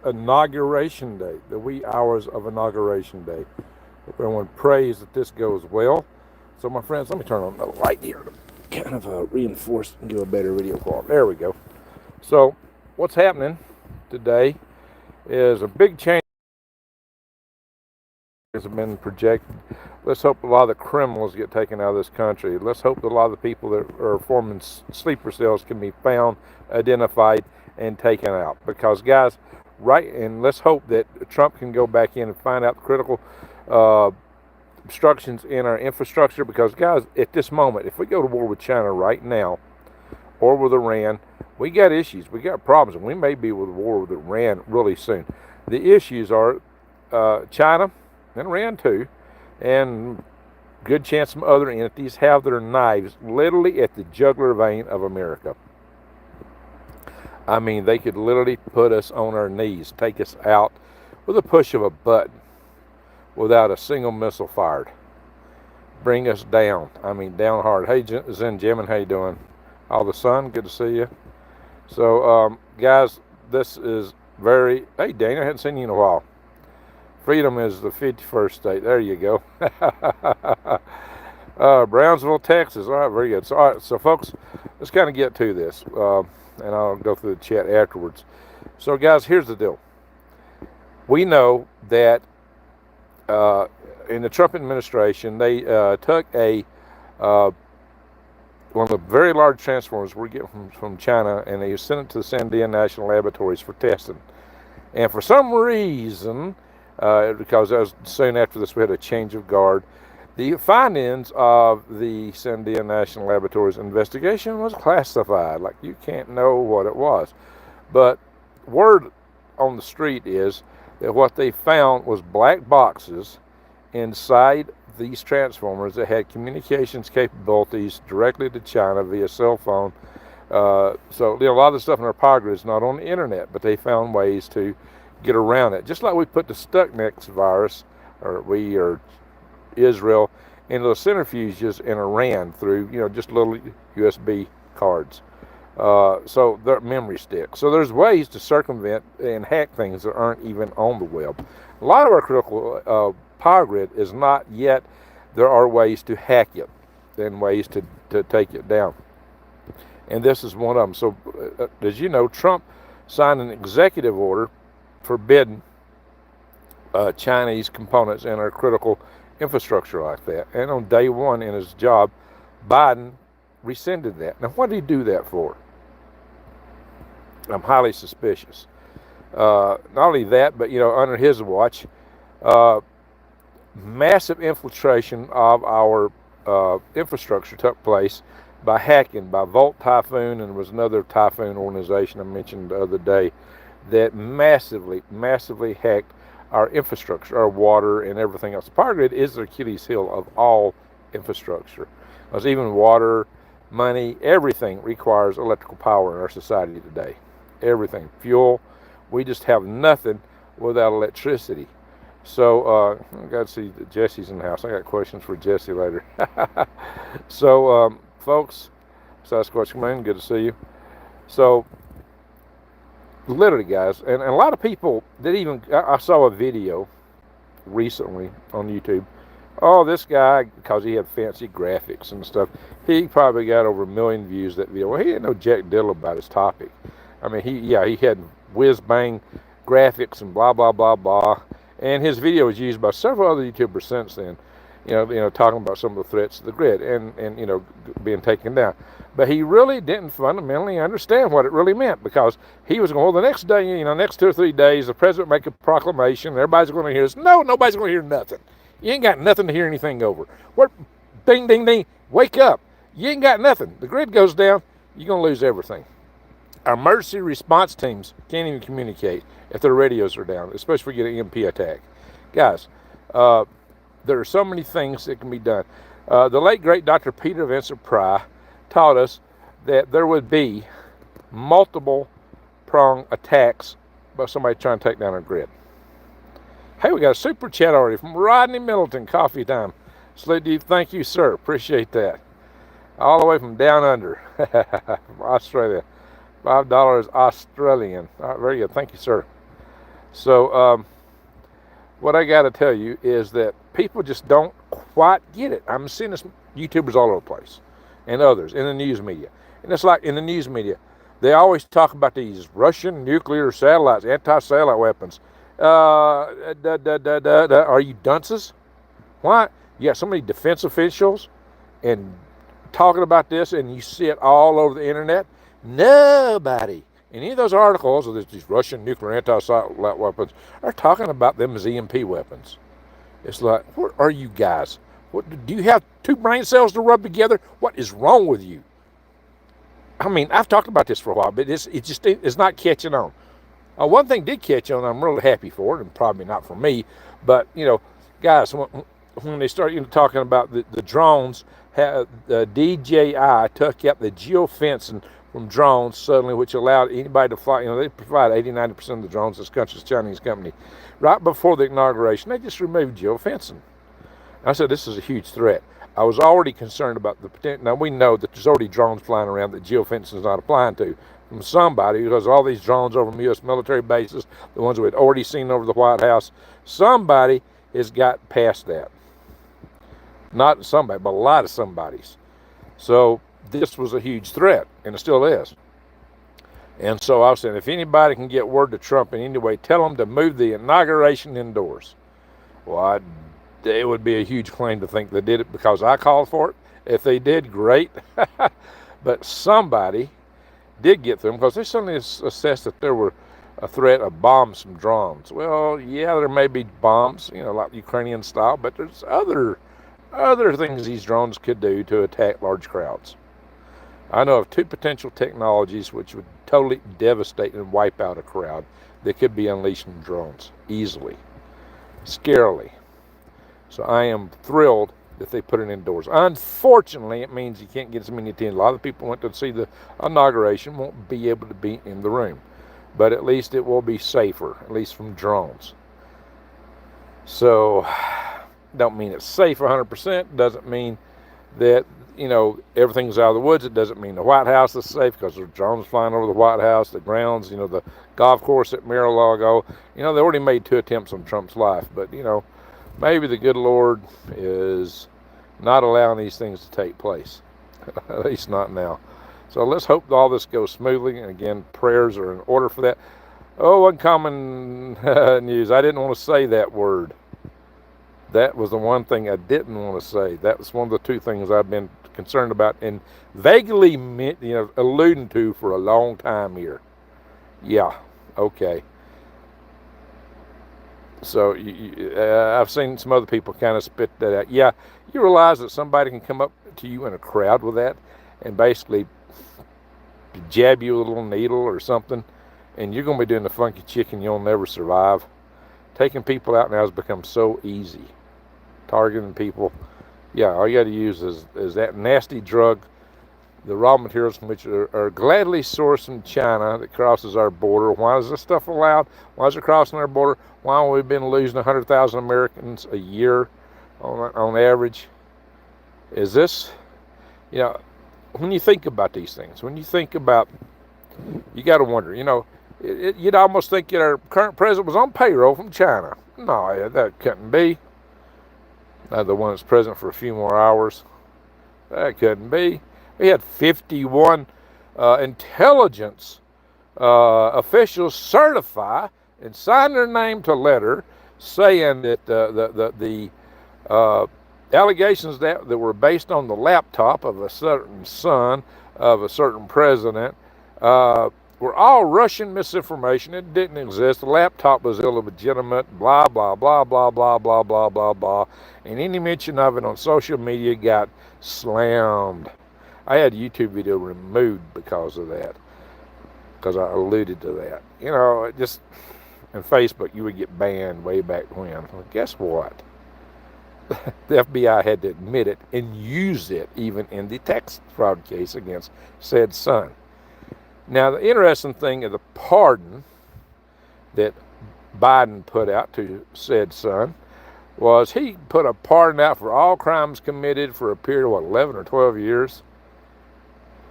Inauguration Day, the wee hours of Inauguration Day. Hope everyone prays that this goes well. So, my friends, let me turn on the light here to kind of reinforce and give a better video quality. There we go. So, what's happening today is a big change has been projected. Let's hope a lot of the criminals get taken out of this country. Let's hope that a lot of the people that are forming sleeper cells can be found, identified, and taken out. Because, guys, and let's hope that Trump can go back in and find out the critical obstructions in our infrastructure. Because, guys, at this moment, if we go to war with China right now or with Iran, we got issues. We got problems, and we may be with war with Iran really soon. The issues are China and Iran too, and good chance some other entities have their knives literally at the jugular vein of America. I mean, they could literally put us on our knees, take us out with a push of a button without a single missile fired. Bring us down. I mean, down hard. Hey, Zen Jimin, how you doing? All the sun, good to see you. So, guys, this is very... Hey, Dana, I hadn't seen you in a while. Freedom is the 51st state. There you go. Brownsville, Texas. All right, very good. So, all right, so folks, let's kind of get to this, and I'll go through the chat afterwards. So, guys, here's the deal. We know that in the Trump administration, they took one of the very large transformers we get from China, and they sent it to the Sandia National Laboratories for testing. And for some reason, because that was soon after this, we had a change of guard. The findings of the Sandia National Laboratories investigation was classified. Like, you can't know what it was. But word on the street is that what they found was black boxes inside these transformers that had communications capabilities directly to China via cell phone. So, a lot of the stuff in our power grid is not on the internet, but they found ways to get around it. Just like we put the Stuxnet virus, or Israel, into the centrifuges in Iran through, just little USB cards. So they're memory sticks. So there's ways to circumvent and hack things that aren't even on the web. A lot of our critical power grid is not yet. There are ways to hack it and ways to take it down. And this is one of them. So as you know, Trump signed an executive order forbidding Chinese components in our critical infrastructure like that. And on day one in his job, Biden rescinded that. Now, what did he do that for? I'm highly suspicious. Not only that, but, under his watch, massive infiltration of our infrastructure took place by hacking, by Volt Typhoon, and there was another Typhoon organization I mentioned the other day that massively hacked our infrastructure, our water, and everything else. Power grid is the Achilles heel of all infrastructure. Because even water, money, everything requires electrical power in our society today. Everything. Fuel. We just have nothing without electricity. So, I got to see Jesse's in the house. I got questions for Jesse later. So, folks, Sasquatch Man, good to see you. So, literally, guys, and a lot of people that I saw a video recently on YouTube. Oh, this guy, because he had fancy graphics and stuff, he probably got over 1 million views that video. Well, he didn't know jack diddle about his topic. I mean, he had whiz-bang graphics and blah, blah, blah, blah. And his video was used by several other YouTubers since then, talking about some of the threats to the grid and being taken down. But he really didn't fundamentally understand what it really meant, because he was going, well, the next day, next 2 or 3 days, the president make a proclamation, and everybody's going to hear this. No, nobody's going to hear nothing. You ain't got nothing to hear anything over. What? Ding, ding, ding. Wake up. You ain't got nothing. The grid goes down, you're going to lose everything. Our emergency response teams can't even communicate if their radios are down, especially if we get an EMP attack. Guys, there are so many things that can be done. The late, great Dr. Peter Vincent Pry taught us that there would be multiple prong attacks by somebody trying to take down our grid. Hey, we got a super chat already from Rodney Middleton. Coffee time. Salute to you. Thank you, sir. Appreciate that. All the way from down under, from Australia. $5 Australian. All right, very good. Thank you, sir. So what I got to tell you is that people just don't quite get it. I'm seeing this YouTubers all over the place and others in the news media. And it's like in the news media, they always talk about these Russian nuclear satellites, anti-satellite weapons. Are you dunces? Why? You got so many defense officials and talking about this, and you see it all over the internet. Nobody in any of those articles of these Russian nuclear anti-satellite weapons are talking about them as EMP weapons. It's like, what are you guys? What, do you have two brain cells to rub together? What is wrong with you? I mean, I've talked about this for a while, but it's not catching on. One thing did catch on, I'm really happy for it, and probably not for me, but, guys, when they start talking about the drones, DJI took out the geofencing from drones suddenly, which allowed anybody to fly. They provide 80-90% of the drones in this country's Chinese company. Right before the inauguration, they just removed geofencing. I said, this is a huge threat. I was already concerned about the potential. Now, we know that there's already drones flying around that geofencing is not applying to from somebody, because all these drones over from U.S. military bases, the ones we had already seen over the White House, somebody has got past that. Not somebody, but a lot of somebodies. So this was a huge threat, and it still is. And so I was saying, if anybody can get word to Trump in any way, tell them to move the inauguration indoors. Well, it would be a huge claim to think they did it because I called for it. If they did, great. But somebody did get them, because they suddenly assessed that there were a threat of bombs from drones. Well, yeah, there may be bombs, like Ukrainian style, but there's other things these drones could do to attack large crowds. I know of two potential technologies which would totally devastate and wipe out a crowd that could be unleashed from drones easily, scarily. So I am thrilled that they put it indoors. Unfortunately, it means you can't get as many attendees. A lot of people went to see the inauguration won't be able to be in the room, but at least it will be safer, at least from drones. So, don't mean it's safe 100%. Doesn't mean that everything's out of the woods. It doesn't mean the White House is safe, because there's drones flying over the White House, the grounds, the golf course at Mar-a-Lago. They already made 2 attempts on Trump's life, but maybe the good Lord is not allowing these things to take place, at least not now. So let's hope all this goes smoothly. And again, prayers are in order for that. Oh, uncommon news. I didn't want to say that word. That was the one thing I didn't want to say. That was one of the 2 things I've been concerned about and vaguely alluding to for a long time here. Yeah, okay. So I've seen some other people kind of spit that out. Yeah, you realize that somebody can come up to you in a crowd with that and basically jab you with a little needle or something, and you're going to be doing the funky chicken. You'll never survive. Taking people out now has become so easy. Targeting people. Yeah, all you got to use is that nasty drug, the raw materials from which are gladly sourced from China that crosses our border. Why is this stuff allowed? Why is it crossing our border? Why have we been losing 100,000 Americans a year on average? Is this, when you think about these things, you got to wonder, you'd almost think that our current president was on payroll from China. No, that couldn't be. The one that's president for a few more hours. That couldn't be. We had 51 intelligence officials certify and sign their name to letter saying that the allegations that were based on the laptop of a certain son of a certain president were all Russian misinformation. It didn't exist. The laptop was illegitimate, blah, blah, blah, blah, blah, blah, blah, blah, blah. And any mention of it on social media got slammed. I had a YouTube video removed because of that, because I alluded to that. It just, in Facebook, you would get banned way back when. Well, guess what? The FBI had to admit it and use it even in the tax fraud case against said son. Now, the interesting thing of the pardon that Biden put out to said son was he put a pardon out for all crimes committed for a period of, 11 or 12 years?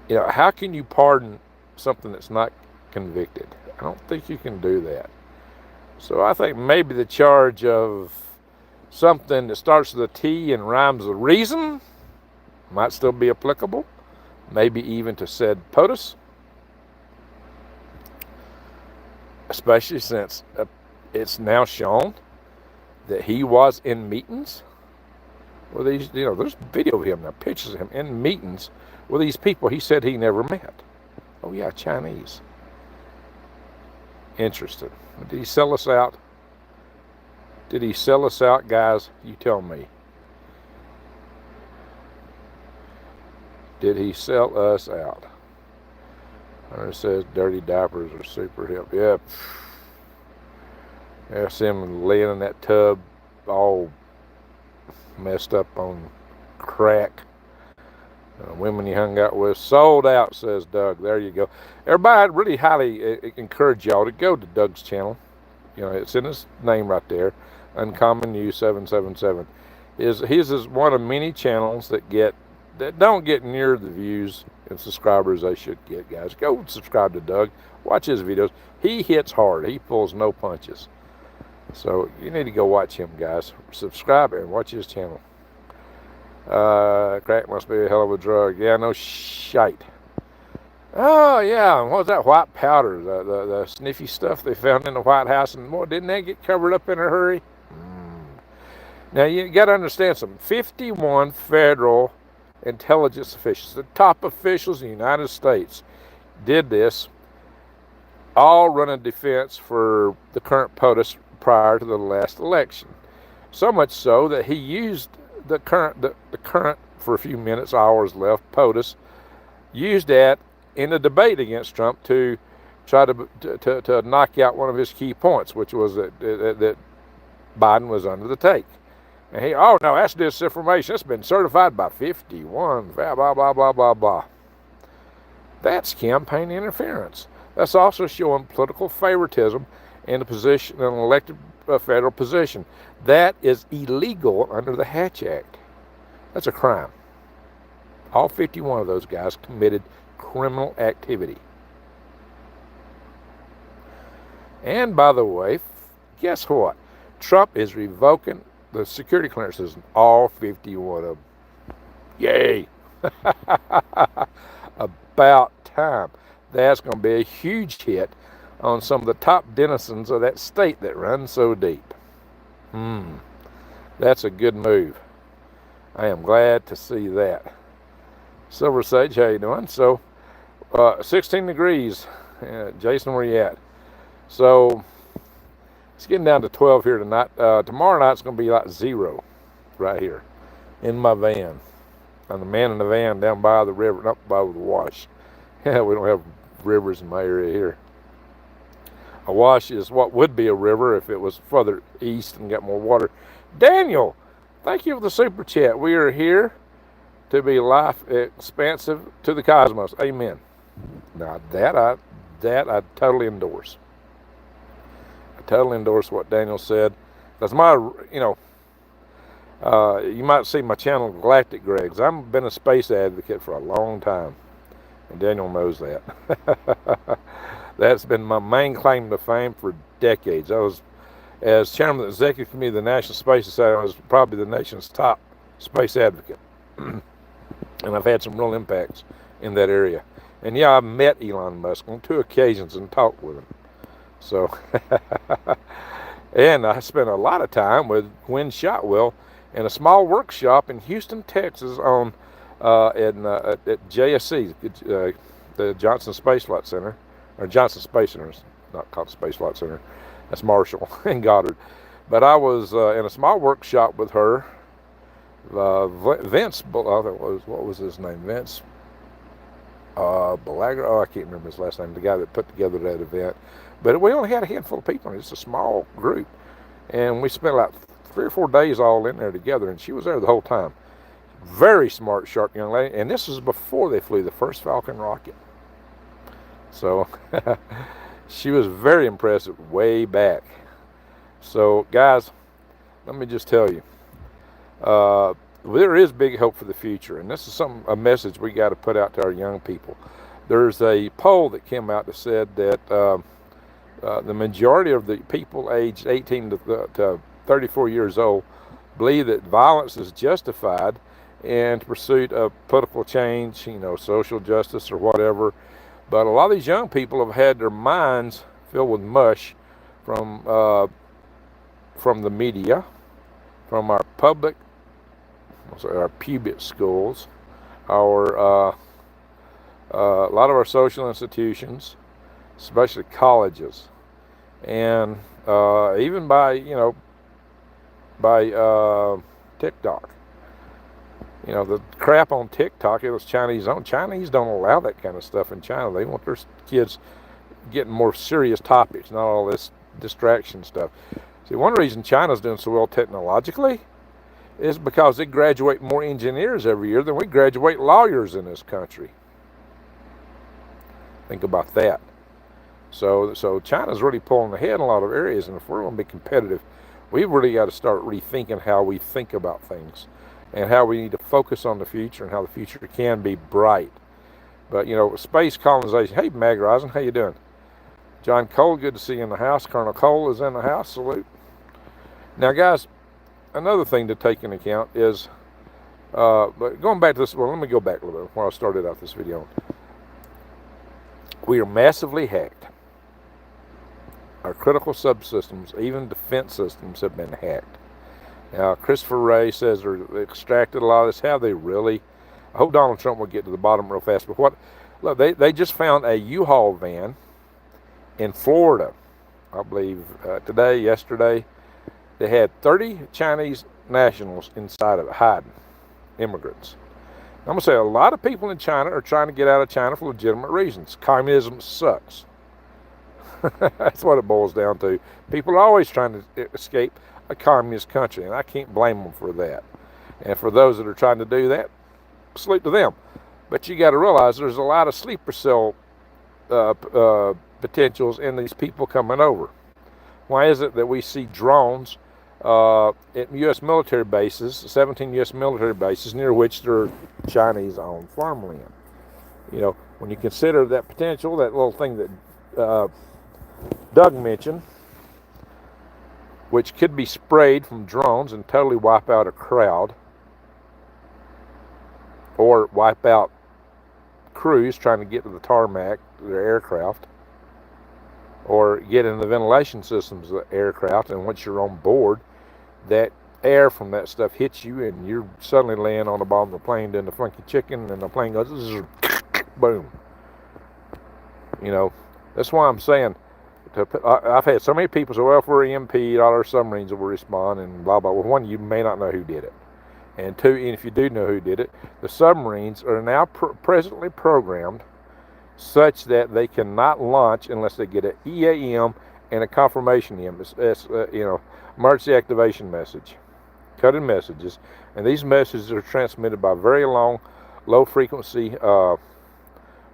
How can you pardon something that's not convicted? I don't think you can do that. So I think maybe the charge of something that starts with a T and rhymes with reason might still be applicable, maybe even to said POTUS, especially since it's now shown that he was in meetings with these, there's video of him now, pictures of him in meetings with these people he said he never met. Oh yeah, Chinese. Interesting. Did he sell us out? Did he sell us out, guys? You tell me. Did he sell us out? It says dirty diapers are super hip. Yep. That's him laying in that tub all messed up on crack. Women he hung out with. Sold out, says Doug. There you go. Everybody, I'd really highly encourage y'all to go to Doug's channel. It's in his name right there. Uncommon News 777. His is one of many channels that don't get near the views and subscribers they should get, guys. Go subscribe to Doug. Watch his videos. He hits hard. He pulls no punches. So you need to go watch him, guys. Subscribe and watch his channel. Crack must be a hell of a drug. Yeah, no shite. Oh yeah, what was that white powder? The sniffy stuff they found in the White House, and more, didn't that get covered up in a hurry? Now you got to understand something. 51 federal intelligence officials, the top officials in the United States, did this, all running defense for the current POTUS prior to the last election. So much so that he used the current for a few minutes, hours left, POTUS, used that in a debate against Trump to try to knock out one of his key points, which was that Biden was under the take. And oh no, that's disinformation. It's been certified by 51, blah, blah, blah, blah, blah, blah. That's campaign interference. That's also showing political favoritism in an elected federal position. That is illegal under the Hatch Act. That's a crime. All 51 of those guys committed criminal activity. And by the way, guess what? Trump is revoking the security clearances in all 51 of them. Yay! About time. That's going to be a huge hit on some of the top denizens of that state that runs so deep. That's a good move. I am glad to see that. Silver Sage, how you doing? So, 16 degrees. Jason, where you at? So, it's getting down to 12 here tonight. Tomorrow night it's going to be like 0 right here in my van. I'm the man in the van down by the river, up by the wash. Yeah, we don't have rivers in my area here. A wash is what would be a river if it was further east and got more water. Daniel, thank you for the super chat. We are here to be life expansive to the cosmos. Amen. Now that I totally endorse. I totally endorse what Daniel said. That's my, you might see my channel Galactic Gregs. I've been a space advocate for a long time, and Daniel knows that. That's been my main claim to fame for decades. I was, as chairman of the executive committee of the National Space Society, I was probably the nation's top space advocate. And I've had some real impacts in that area. And yeah, I met Elon Musk on 2 occasions and talked with him. So, and I spent a lot of time with Gwen Shotwell in a small workshop in Houston, Texas at JSC, the Johnson Space Flight Center, or Johnson Space Center. It's not called Space Flight Center. That's Marshall and Goddard. But I was in a small workshop with her. Vince, what was his name? Vince Balagra. Oh, I can't remember his last name. The guy that put together that event. But we only had a handful of people. It's a small group, and we spent like 3 or 4 days all in there together. And she was there the whole time. Very smart, sharp young lady. And this was before they flew the first Falcon rocket. So she was very impressive way back. So guys, let me just tell you. There is big hope for the future, and this is a message we got to put out to our young people. There's a poll that came out that said that The majority of the people aged 18 to 34 years old believe that violence is justified in pursuit of political change, social justice or whatever. But a lot of these young people have had their minds filled with mush from the media, from our our public schools, a lot of our social institutions, especially colleges, and even by TikTok. The crap on TikTok, it was Chinese owned. Chinese don't allow that kind of stuff in China. They want their kids getting more serious topics, not all this distraction stuff. See, one reason China's doing so well technologically is because they graduate more engineers every year than we graduate lawyers in this country. Think about that. So China's really pulling ahead in a lot of areas, and if we're going to be competitive, we've really got to start rethinking how we think about things and how we need to focus on the future and how the future can be bright. But, space colonization. Hey, Mag Rising, how you doing? John Cole, good to see you in the house. Colonel Cole is in the house. Salute. Now, guys, another thing to take into account is, but going back to this, well, let me go back a little bit where I started out this video. We are massively hacked. Our critical subsystems, even defense systems, have been hacked. Now, Christopher Wray says they extracted a lot of this. Have they really? I hope Donald Trump will get to the bottom real fast. But look, they just found a U-Haul van in Florida, I believe, yesterday. They had 30 Chinese nationals inside of it, hiding, immigrants. I'm going to say a lot of people in China are trying to get out of China for legitimate reasons. Communism sucks. That's what it boils down to. People are always trying to escape a communist country, and I can't blame them for that. And for those that are trying to do that, salute to them. But you got to realize there's a lot of sleeper cell potentials in these people coming over. Why is it that we see drones at U.S. military bases, 17 U.S. military bases, near which there are Chinese-owned farmland? When you consider that potential, that little thing that Doug mentioned, which could be sprayed from drones and totally wipe out a crowd, or wipe out crews trying to get to the tarmac, their aircraft, or get in the ventilation systems of the aircraft, and once you're on board, that air from that stuff hits you, and you're suddenly laying on the bottom of the plane doing the funky chicken, and the plane goes, boom. That's why I'm saying, I've had so many people say, well, if we're EMP, all our submarines will respond, and blah, blah. Well, one, you may not know who did it. And two, and if you do know who did it, the submarines are now presently programmed such that they cannot launch unless they get an EAM and a confirmation EM. It's emergency activation message, coded messages. And these messages are transmitted by very long, low-frequency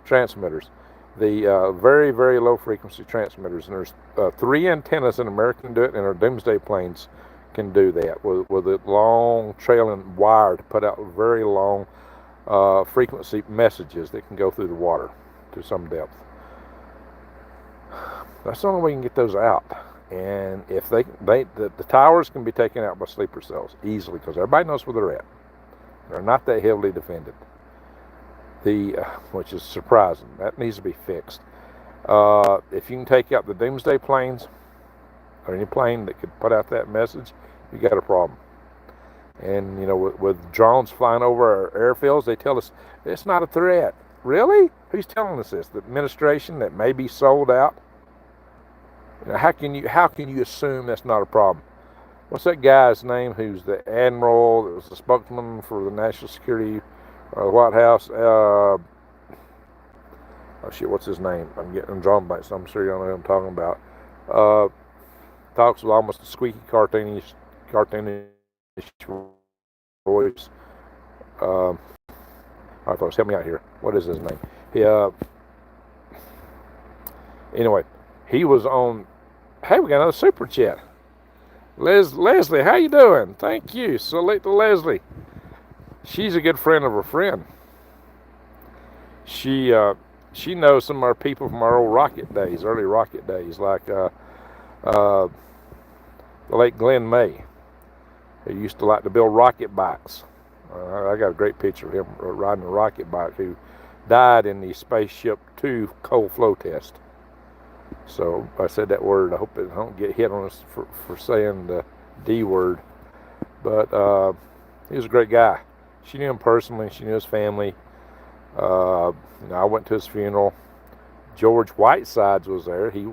transmitters. The very, very low-frequency transmitters. And there's 3 antennas in America can do it, and our doomsday planes can do that with a long trailing wire to put out very long frequency messages that can go through the water to some depth. That's the only way you can get those out. And if the towers can be taken out by sleeper cells easily, because everybody knows where they're at. They're not that heavily defended. Which is surprising. That needs to be fixed. If you can take out the doomsday planes, or any plane that could put out that message, you got a problem. And with drones flying over our airfields, they tell us it's not a threat. Really? Who's telling us this? The administration that may be sold out? How can you assume that's not a problem? What's that guy's name who's the admiral that was the spokesman for the national security White House? Oh shit, what's his name? I'm getting drawn by, so I'm sure you don't know who I'm talking about. Talks with almost a squeaky cartoonish voice. All right, folks, help me out here. What is his name? Anyway, he was on. Hey, we got another super chat. Leslie, how you doing? Thank you. Salute to Leslie. She's a good friend of her friend. She she knows some of our people from our old rocket days, early rocket days, like the late Glenn May, who used to like to build rocket bikes. I got a great picture of him riding a rocket bike, who died in the Spaceship 2 cold flow test. So I said that word. I hope it don't get hit on us for saying the D word. But he was a great guy. She knew him personally. She knew his family. I went to his funeral. George Whitesides was there. He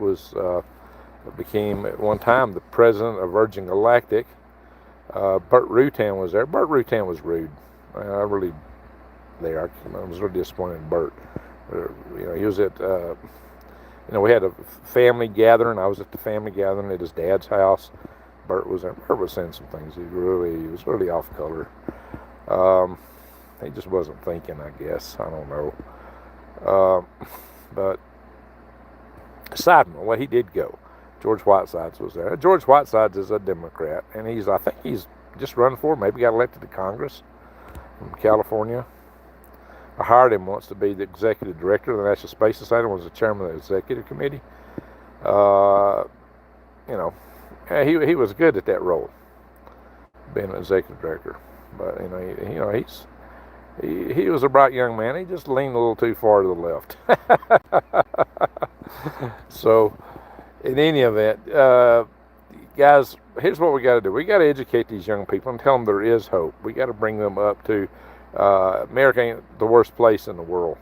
became at one time the president of Virgin Galactic. Burt Rutan was there. Burt Rutan was rude. I was really disappointed in Burt. He was at, we had a family gathering. I was at the family gathering at his dad's house. Burt was there. Burt was saying some things. He was really off color. He just wasn't thinking, I guess. I don't know. But side note, well, he did go. George Whitesides was there. George Whitesides is a Democrat, and I think he's just run for, maybe got elected to Congress from California. I hired him once to be the executive director of the National Space Society, was the chairman of the executive committee. He was good at that role, being an executive director. But he was a bright young man. He just leaned a little too far to the left. So, in any event, guys, here's what we got to do. We got to educate these young people and tell them there is hope. We got to bring them up to America ain't the worst place in the world.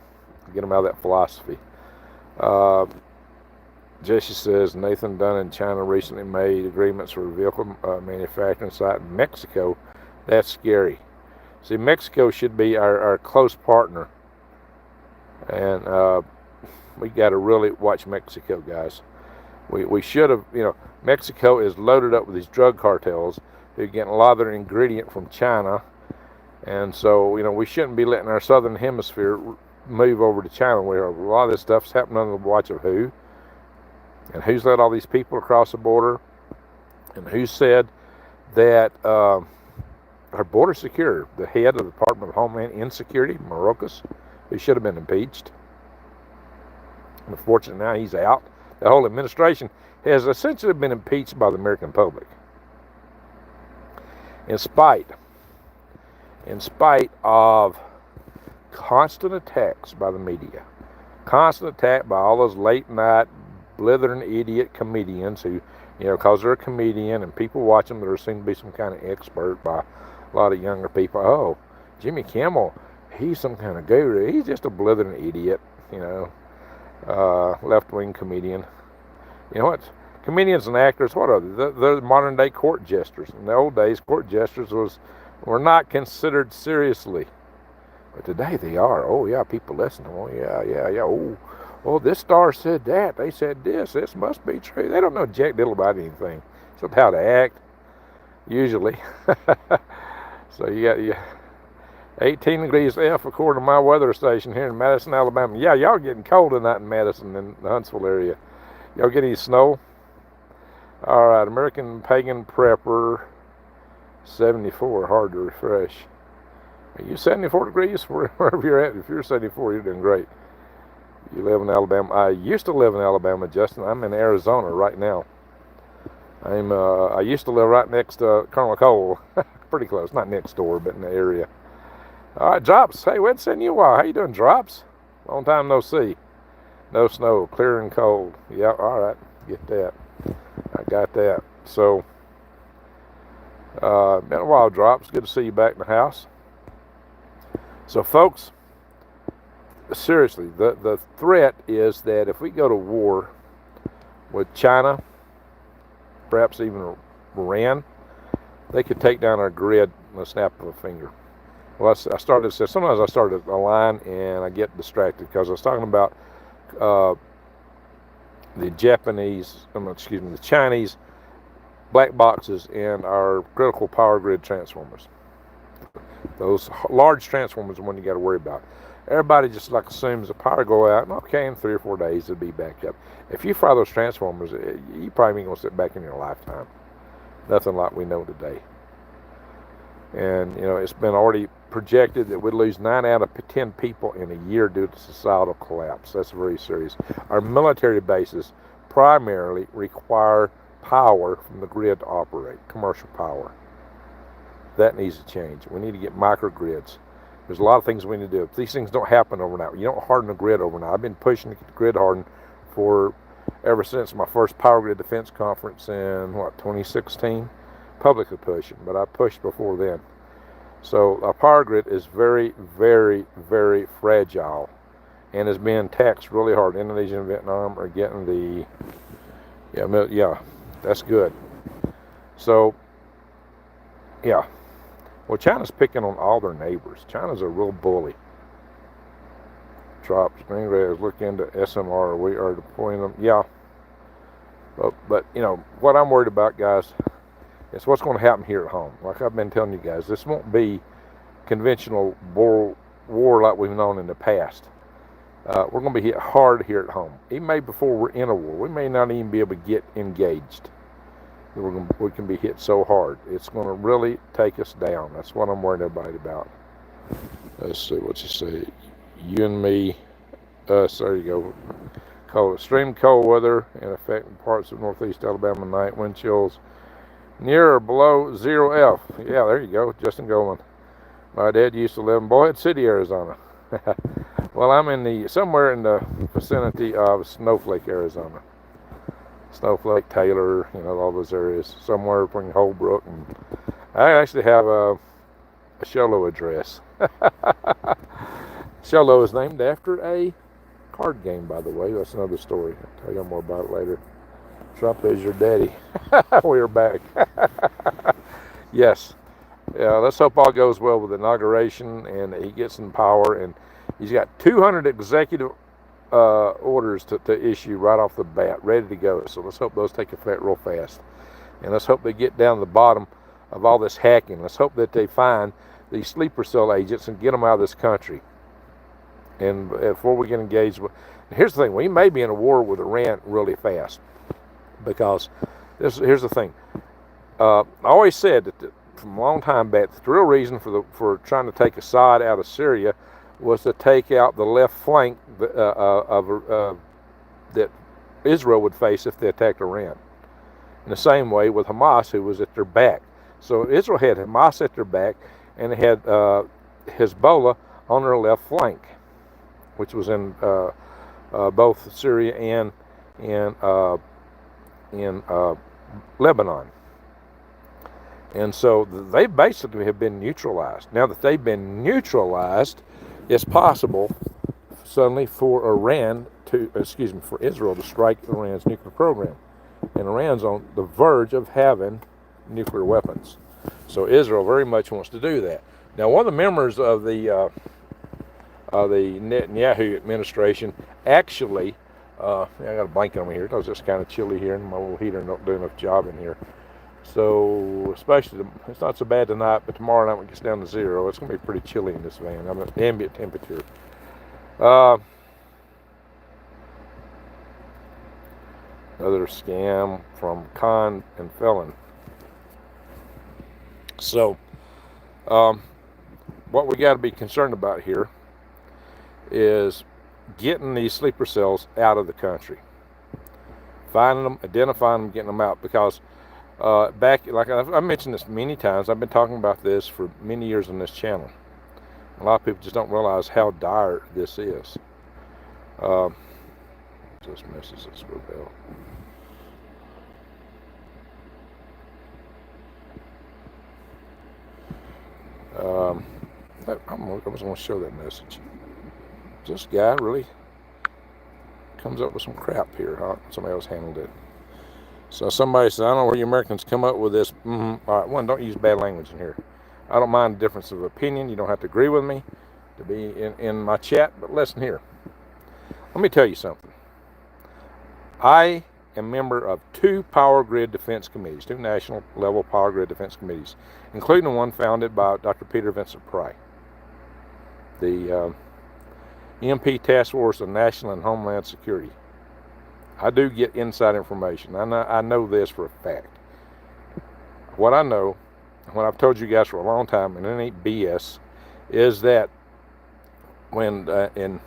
Get them out of that philosophy. Jesse says Nathan Dunn in China recently made agreements for a vehicle manufacturing site in Mexico. That's scary. See, Mexico should be our close partner, and we got to really watch Mexico, guys. We should have, Mexico is loaded up with these drug cartels who get a lot of their ingredient from China, and so we shouldn't be letting our southern hemisphere move over to China, where a lot of this stuff's happening under the watch of who, and who's let all these people across the border, and who said that our border secure. The head of the Department of Homeland Insecurity, Mayorkas, who should have been impeached. Unfortunately, now he's out. The whole administration has essentially been impeached by the American public. In spite of constant attacks by the media, constant attack by all those late night blithering idiot comedians who, because they're a comedian and people watch them, there seem to be some kind of expert by a lot of younger people. Oh, Jimmy Kimmel, he's some kind of guru. He's just a blithering idiot, left-wing comedian. You know what? Comedians and actors, what are they? They're modern-day court jesters. In the old days, court jesters were not considered seriously. But today they are. Oh, yeah, people listen. Oh, yeah. Oh, this star said that. They said this. This must be true. They don't know jack diddle about anything. Except how to act, usually. So you got 18 degrees F according to my weather station here in Madison, Alabama. Yeah, y'all getting cold tonight in Madison and the Huntsville area. Y'all get any snow? All right, American Pagan Prepper, 74, hard to refresh. Are you 74 degrees wherever you're at? If you're 74, you're doing great. You live in Alabama. I used to live in Alabama, Justin. I'm in Arizona right now. I used to live right next to Colonel Cole. Pretty close, not next door, but in the area. All right, Drops. Hey, we hadn't seen you a while. How you doing, Drops? Long time no see. No snow, clear and cold. Yeah, all right, get that. I got that. So, been a while, Drops. Good to see you back in the house. So, folks, seriously, the threat is that if we go to war with China, perhaps even Iran, they could take down our grid in a snap of a finger. Well, sometimes I start a line and I get distracted because I was talking about the Chinese black boxes in our critical power grid transformers. Those large transformers are the one you got to worry about. Everybody just assumes the power go out, and okay, in 3 or 4 days it'll be back up. If you fire those transformers, you probably ain't gonna sit back in your lifetime. Nothing like we know today. And, you know, it's been already projected that we'd lose 9 out of 10 people in a year due to societal collapse. That's very serious. Our military bases primarily require power from the grid to operate, commercial power. That needs to change. We need to get microgrids. There's a lot of things we need to do. These things don't happen overnight. You don't harden the grid overnight. I've been pushing to get the grid hardened for ever since my first Power Grid Defense Conference in, 2016? Publicly pushing, but I pushed before then. So our power grid is very, very, very fragile and is being taxed really hard. Indonesia and Vietnam are getting the, yeah, that's good. So, yeah. Well, China's picking on all their neighbors. China's a real bully. Troops, look into SMR. We are deploying them. Yeah. But you know, what I'm worried about, guys, is what's going to happen here at home. Like I've been telling you guys, this won't be conventional war like we've known in the past. We're going to be hit hard here at home. Even maybe before we're in a war, we may not even be able to get engaged. We can be hit so hard. It's going to really take us down. That's what I'm worried about. Let's see what you say. You and me, us, there you go. Cold, extreme cold weather in affecting parts of northeast Alabama night. Wind chills near or below 0 F. Yeah, there you go. Justin Golan. My dad used to live in Bullhead City, Arizona. Well, I'm somewhere in the vicinity of Snowflake, Arizona. Snowflake, Taylor, you know, all those areas. Somewhere between Holbrook and I actually have a Sholo address. Sholo is named after a card game, by the way. That's another story. I'll tell you more about it later. Trump is your daddy. We are back. Yes. Yeah, let's hope all goes well with the inauguration and he gets in power. And he's got 200 executive orders to issue right off the bat, ready to go. So let's hope those take effect real fast. And let's hope they get down to the bottom of all this hacking. Let's hope that they find these sleeper cell agents and get them out of this country. And before we get engaged with, here's the thing, we may be in a war with Iran really fast. Because here's the thing. I always said that from a long time back, the real reason for trying to take Assad out of Syria was to take out the left flank that Israel would face if they attacked Iran. In the same way with Hamas, who was at their back. So Israel had Hamas at their back, and they had Hezbollah on their left flank, which was in both Syria and in Lebanon. And so they basically have been neutralized. Now that they've been neutralized, it's possible suddenly for Israel to strike Iran's nuclear program. And Iran's on the verge of having nuclear weapons. So Israel very much wants to do that. Now, one of the members of the Netanyahu administration actually, I got a blanket on me here. It was just kind of chilly here, and my little heater don't do enough job in here. So, especially, it's not so bad tonight, but tomorrow night when it gets down to 0, it's going to be pretty chilly in this van. I'm at ambient temperature. Another scam from Con and Felon. So, what we got to be concerned about here is getting these sleeper cells out of the country. Finding them, identifying them, getting them out. Because back, like I mentioned this many times, I've been talking about this for many years on this channel. A lot of people just don't realize how dire this is. Just misses this rebel. I was going to show that message. This guy really comes up with some crap here. Somebody else handled it. So somebody said, I don't know where you Americans come up with this. All right, one, don't use bad language in here. I don't mind the difference of opinion. You don't have to agree with me to be in my chat, but listen here. Let me tell you something. I am a member of 2 power grid defense committees, 2 national level power grid defense committees, including the one founded by Dr. Peter Vincent Pry, the EMP Task Force of National and Homeland Security. I do get inside information. I know this for a fact. What I know what I've told you guys for a long time, and it ain't BS, is that when in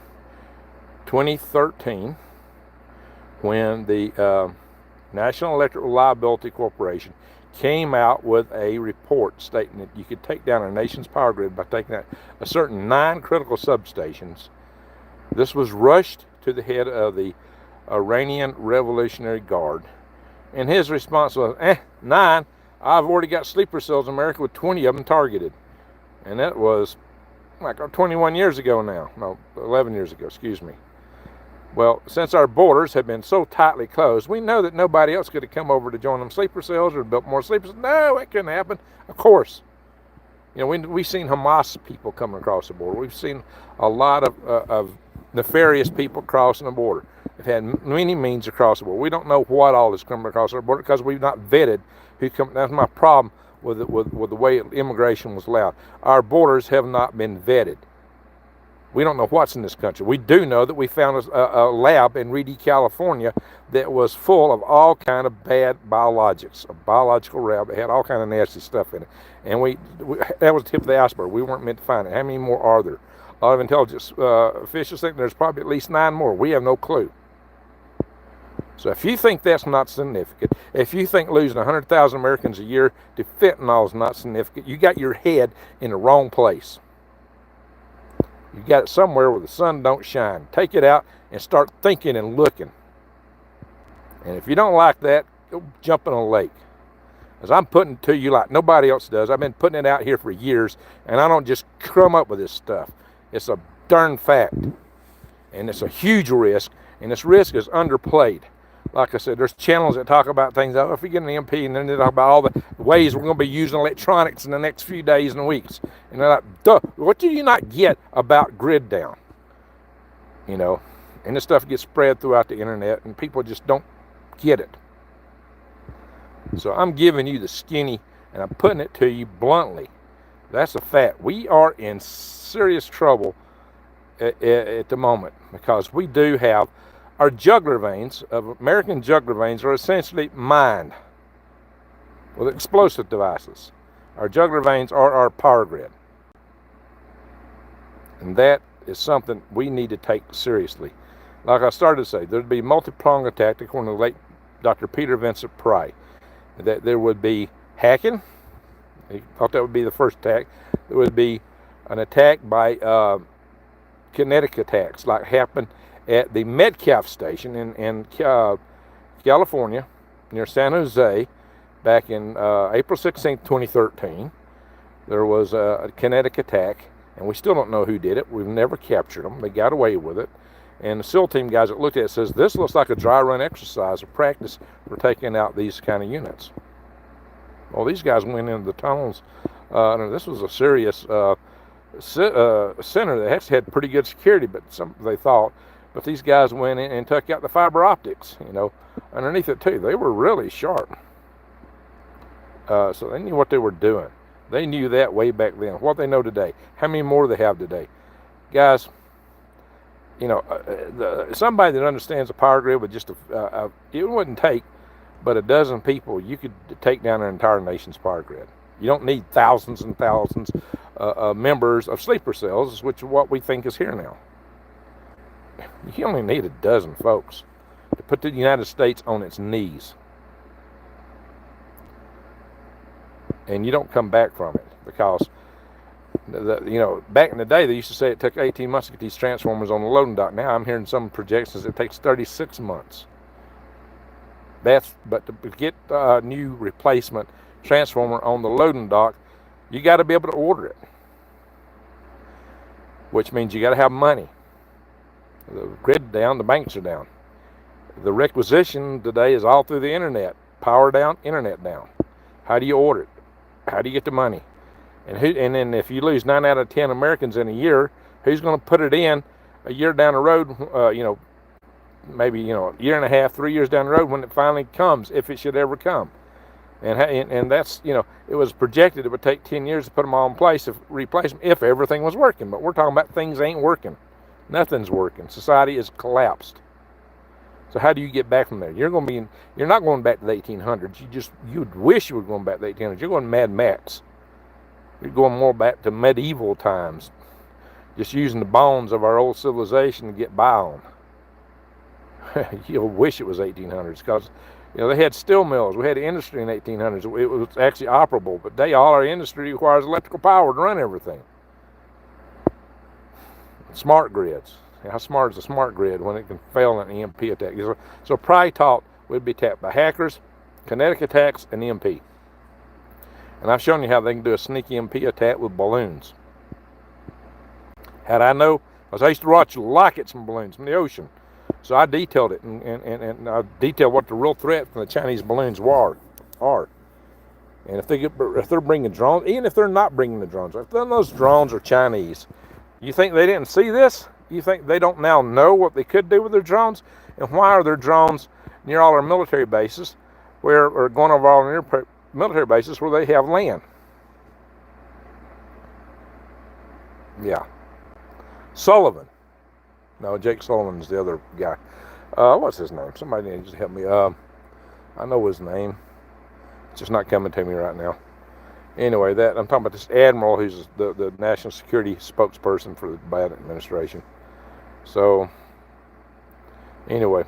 2013, when the National Electric Reliability Corporation came out with a report stating that you could take down our nation's power grid by taking out a certain 9 critical substations. This was rushed to the head of the Iranian Revolutionary Guard, and his response was, 9? I've already got sleeper cells in America with 20 of them targeted. And that was like 21 years ago now. No, 11 years ago, excuse me. Well, since our borders have been so tightly closed, we know that nobody else could have come over to join them sleeper cells or built more sleeper cells. No, it couldn't happen. Of course. You know, we've seen Hamas people coming across the border. We've seen a lot of nefarious people crossing the border. They've had many means across the border. We don't know what all is coming across our border because we've not vetted who come. That's my problem with the way immigration was allowed. Our borders have not been vetted. We don't know what's in this country. We do know that we found a lab in Reedy, California that was full of all kind of bad biologics, a biological lab that had all kind of nasty stuff in it. And that was the tip of the iceberg. We weren't meant to find it. How many more are there? A lot of intelligence officials think there's probably at least 9 more. We have no clue. So if you think that's not significant, if you think losing 100,000 Americans a year to fentanyl is not significant, you got your head in the wrong place. You got it somewhere where the sun don't shine. Take it out and start thinking and looking. And if you don't like that, go jump in a lake. As I'm putting it to you like nobody else does. I've been putting it out here for years, and I don't just come up with this stuff. It's a darn fact. And it's a huge risk, and this risk is underplayed. Like I said, there's channels that talk about things. Oh, if we get an MP, and then they talk about all the ways we're going to be using electronics in the next few days and weeks. And they're like, duh, what do you not get about grid down? You know, and this stuff gets spread throughout the internet, and people just don't get it. So I'm giving you the skinny, and I'm putting it to you bluntly. That's a fact. We are in serious trouble at the moment because we do have our jugular veins, American jugular veins, are essentially mined with explosive devices. Our jugular veins are our power grid. And that is something we need to take seriously. Like I started to say, there'd be multi-pronged attack, according to the late Dr. Peter Vincent Pry. That there would be hacking. He thought that would be the first attack. There would be an attack by kinetic attacks, like happened at the Metcalf station in California, near San Jose, back in April 16, 2013. There was a kinetic attack, and we still don't know who did it. We've never captured them. They got away with it. And the SEAL team guys that looked at it says, this looks like a dry run exercise of practice for taking out these kind of units. Well, these guys went into the tunnels. This was a serious center that actually had pretty good security, but they thought. But these guys went in and took out the fiber optics, you know, underneath it too. They were really sharp. So they knew what they were doing. They knew that way back then. What they know today. How many more do they have today? Guys, you know, somebody that understands a power grid with just it wouldn't take but a dozen people, you could take down an entire nation's power grid. You don't need thousands and thousands of members of sleeper cells, which is what we think is here now. You only need a dozen folks to put the United States on its knees. And you don't come back from it because, you know, back in the day, they used to say it took 18 months to get these transformers on the loading dock. Now I'm hearing some projections it takes 36 months. But to get a new replacement transformer on the loading dock, you got to be able to order it, which means you got to have money. The grid down, the banks are down. The requisition today is all through the internet. Power down, internet down. How do you order it? How do you get the money? And then if you lose 9 out of 10 Americans in a year, who's going to put it in a year down the road? You know, maybe, you know, a year and a half, 3 years down the road when it finally comes, if it should ever come. And that's, you know, it was projected it would take 10 years to put them all in place, replace them, if everything was working. But we're talking about things ain't working. Nothing's working. Society is collapsed. So how do you get back from there? You're not going back to the 1800s. You'd wish you were going back to the 1800s. You're going Mad Max. You're going more back to medieval times, just using the bones of our old civilization to get by on. You'll wish it was 1800s, because they had steel mills. We had industry in 1800s. It was actually operable, but today all our industry requires electrical power to run everything. Smart grids. How smart is a smart grid when it can fail in an EMP attack? So probably taught we'd be attacked by hackers, kinetic attacks, and EMP. And I've shown you how they can do a sneaky EMP attack with balloons. How'd I know? Because I used to watch rockets and balloons from the ocean. So I detailed it, and I detailed what the real threat from the Chinese balloons are. And if they're bringing drones, even if they're not bringing the drones, if those drones are Chinese, you think they didn't see this? You think they don't now know what they could do with their drones? And why are their drones near all our military bases, or going over all our military bases where they have land? Yeah. Sullivan. No, Jake Sullivan's the other guy. What's his name? Somebody needs to help me. I know his name. It's just not coming to me right now. Anyway, I'm talking about this admiral who's the national security spokesperson for the Biden administration. So, anyway.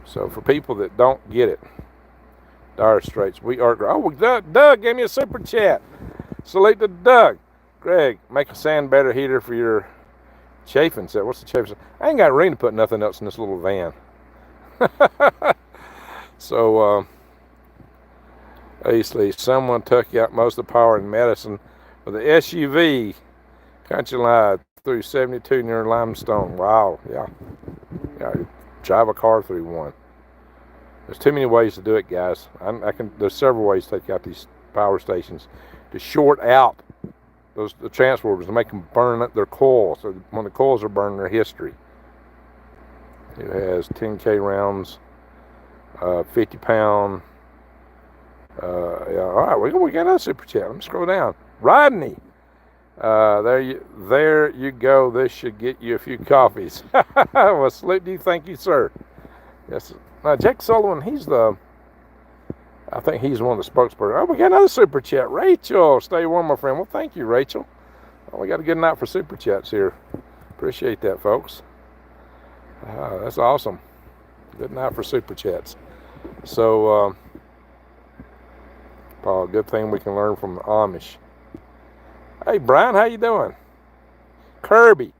So, for people that don't get it, dire straits, we are... Oh, Doug gave me a super chat. Salute to Doug. Greg, make a sand better heater for your chafing set. What's the chafing set? I ain't got room to put nothing else in this little van. So, obviously, someone took out most of the power in medicine with the SUV country line through 72 near Limestone. Wow, yeah. Drive a car through one. There's too many ways to do it, guys. There's several ways to take out these power stations to short out the transformers, to make them burn their coils. So when the coils are burned, their history. It has 10K rounds, 50-pound. Yeah, all right, we got another super chat. Let me scroll down. Rodney, there you go. This should get you a few coffees. Well, salute to you. Thank you, sir. Yes. Jake Sullivan, I think he's one of the spokespersons. Oh, we got another super chat. Rachel, stay warm, my friend. Well, thank you, Rachel. Well, we got a good night for super chats here. Appreciate that, folks. That's awesome. Good night for super chats. So, Paul, good thing we can learn from the Amish. Hey, Brian, how you doing? Kirby.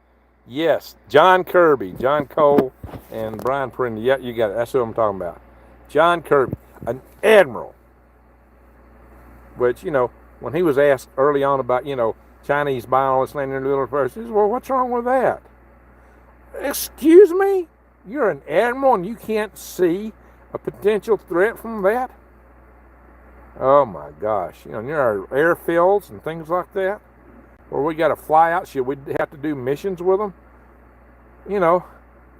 Yes, John Kirby, John Cole, and Brian Perindy. Yeah, you got it. That's who I'm talking about. John Kirby, an admiral. Which, when he was asked early on about, Chinese buying all this land in the little first, he said, well, what's wrong with that? Excuse me? You're an admiral and you can't see a potential threat from that? Oh my gosh. Near our airfields and things like that, where we got to fly out, should we have to do missions with them?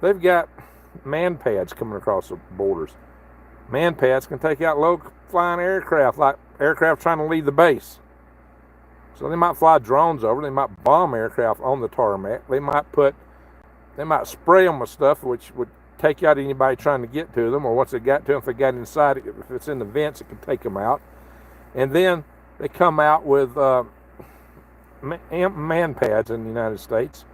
They've got man pads coming across the borders. Man pads can take out low-flying aircraft, like aircraft trying to leave the base. So they might fly drones over. They might bomb aircraft on the tarmac. They might spray them with stuff which would take out anybody trying to get to them, or once they got to them, if they got inside, if it's in the vents, it can take them out. And then they come out with man pads in the United States.